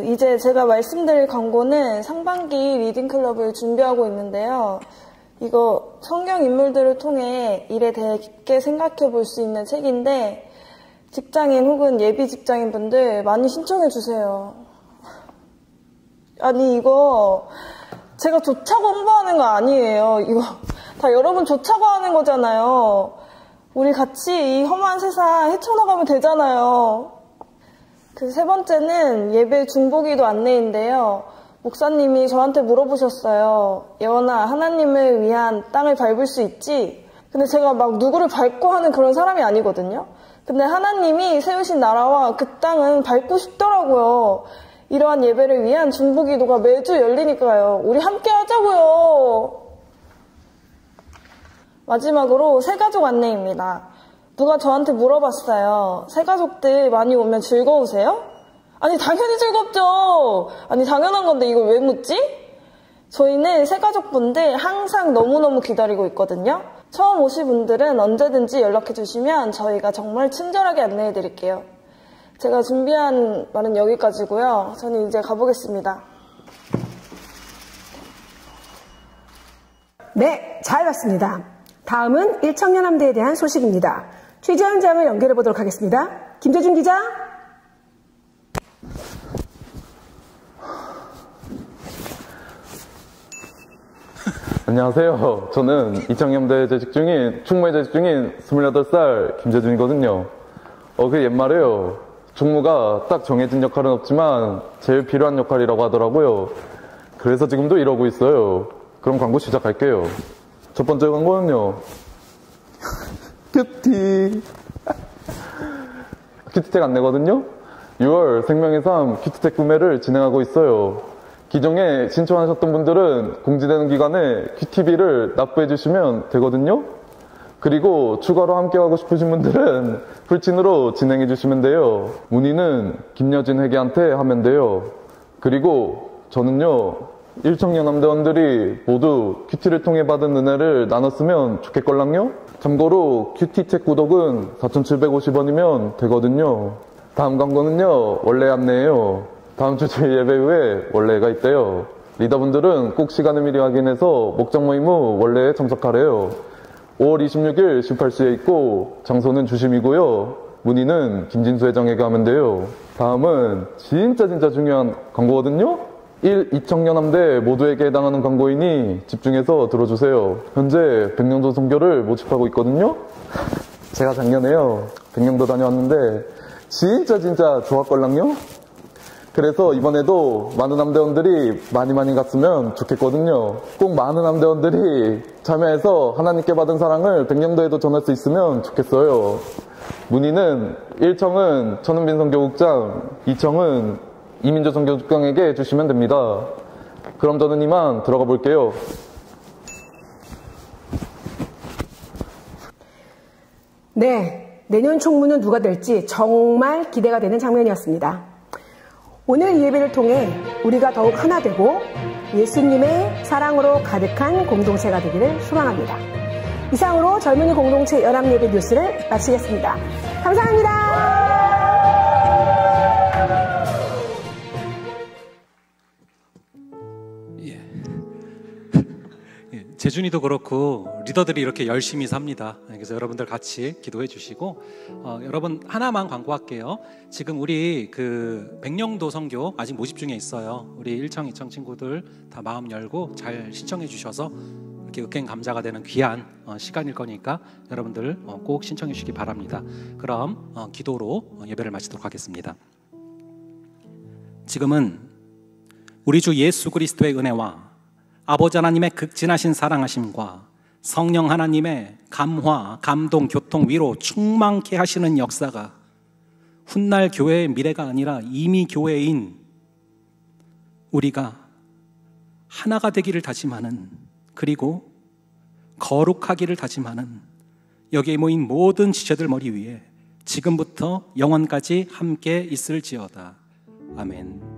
이제 제가 말씀드릴 광고는 상반기 리딩클럽을 준비하고 있는데요. 이거 성경 인물들을 통해 일에 대해 깊게 생각해 볼 수 있는 책인데 직장인 혹은 예비 직장인 분들 많이 신청해 주세요. 아니 이거 제가 좋자고 홍보하는 거 아니에요. 이거 다 여러분 좋자고 하는 거잖아요. 우리 같이 이 험한 세상 헤쳐나가면 되잖아요. 그 세 번째는 예배 중보기도 안내인데요. 목사님이 저한테 물어보셨어요. 예원아, 하나님을 위한 땅을 밟을 수 있지? 근데 제가 막 누구를 밟고 하는 그런 사람이 아니거든요. 근데 하나님이 세우신 나라와 그 땅은 밟고 싶더라고요. 이러한 예배를 위한 중보기도가 매주 열리니까요. 우리 함께 하자고요. 마지막으로 새가족 안내입니다. 누가 저한테 물어봤어요. 새가족들 많이 오면 즐거우세요? 아니 당연히 즐겁죠. 아니 당연한 건데 이걸 왜 묻지? 저희는 새가족분들 항상 너무너무 기다리고 있거든요. 처음 오실 분들은 언제든지 연락해 주시면 저희가 정말 친절하게 안내해 드릴게요. 제가 준비한 말은 여기까지고요. 저는 이제 가보겠습니다. 네, 잘 봤습니다. 다음은 일청년함대에 대한 소식입니다. 취재 현장을 연결해 보도록 하겠습니다. 김재준 기자. 안녕하세요. 저는 이청년대 충무에 재직 중인 28살 김재준이거든요. 그 옛말에요. 충무가 딱 정해진 역할은 없지만 제일 필요한 역할이라고 하더라고요. 그래서 지금도 이러고 있어요. 그럼 광고 시작할게요. 첫 번째 광고는요. 큐티텍 안내거든요. 6월 생명의 삶 큐티텍 구매를 진행하고 있어요. 기존에 신청하셨던 분들은 공지되는 기간에 큐티비를 납부해 주시면 되거든요. 그리고 추가로 함께하고 싶으신 분들은 풀친으로 진행해 주시면 돼요. 문의는 김여진 회계한테 하면 돼요. 그리고 저는요, 일청년함대원들이 모두 큐티를 통해 받은 은혜를 나눴으면 좋겠걸랑요. 참고로 큐티책 구독은 4,750원이면 되거든요. 다음 광고는요, 원래 안내예요. 다음 주 주일 예배 후에 원래가 있대요. 리더분들은 꼭 시간을 미리 확인해서 목적 모임 후 원래에 참석하래요. 5월 26일 18시에 있고 장소는 주심이고요. 문의는 김진수 회장에게 하면 돼요. 다음은 진짜 중요한 광고거든요. 2청년함대 모두에게 해당하는 광고이니 집중해서 들어주세요. 현재 백령도 선교를 모집하고 있거든요. 제가 작년에요, 백령도 다녀왔는데 진짜 좋았걸랑요. 그래서 이번에도 많은 함대원들이 많이 갔으면 좋겠거든요. 꼭 많은 함대원들이 참여해서 하나님께 받은 사랑을 백령도에도 전할 수 있으면 좋겠어요. 문의는 1청은 천은빈 선교국장, 2청은 이민조 선교국장에게 해주시면 됩니다. 그럼 저는 이만 들어가 볼게요. 네, 내년 총무는 누가 될지 정말 기대가 되는 장면이었습니다. 오늘 이 예배를 통해 우리가 더욱 하나 되고 예수님의 사랑으로 가득한 공동체가 되기를 소망합니다. 이상으로 젊은이 공동체 연합예배 뉴스를 마치겠습니다. 감사합니다. 재준이도 그렇고 리더들이 이렇게 열심히 삽니다. 그래서 여러분들 같이 기도해 주시고, 여러분 하나만 광고할게요. 지금 우리 그 백령도 선교 아직 모집 중에 있어요. 우리 1청 2청 친구들 다 마음 열고 잘 신청해 주셔서 이렇게 흑행 감자가 되는 귀한 시간일 거니까 여러분들 꼭 신청해 주시기 바랍니다. 그럼 기도로 예배를 마치도록 하겠습니다. 지금은 우리 주 예수 그리스도의 은혜와 아버지 하나님의 극진하신 사랑하심과 성령 하나님의 감화, 감동, 교통, 위로 충만케 하시는 역사가 훗날 교회의 미래가 아니라 이미 교회인 우리가 하나가 되기를 다짐하는, 그리고 거룩하기를 다짐하는 여기에 모인 모든 지체들 머리 위에 지금부터 영원까지 함께 있을지어다. 아멘.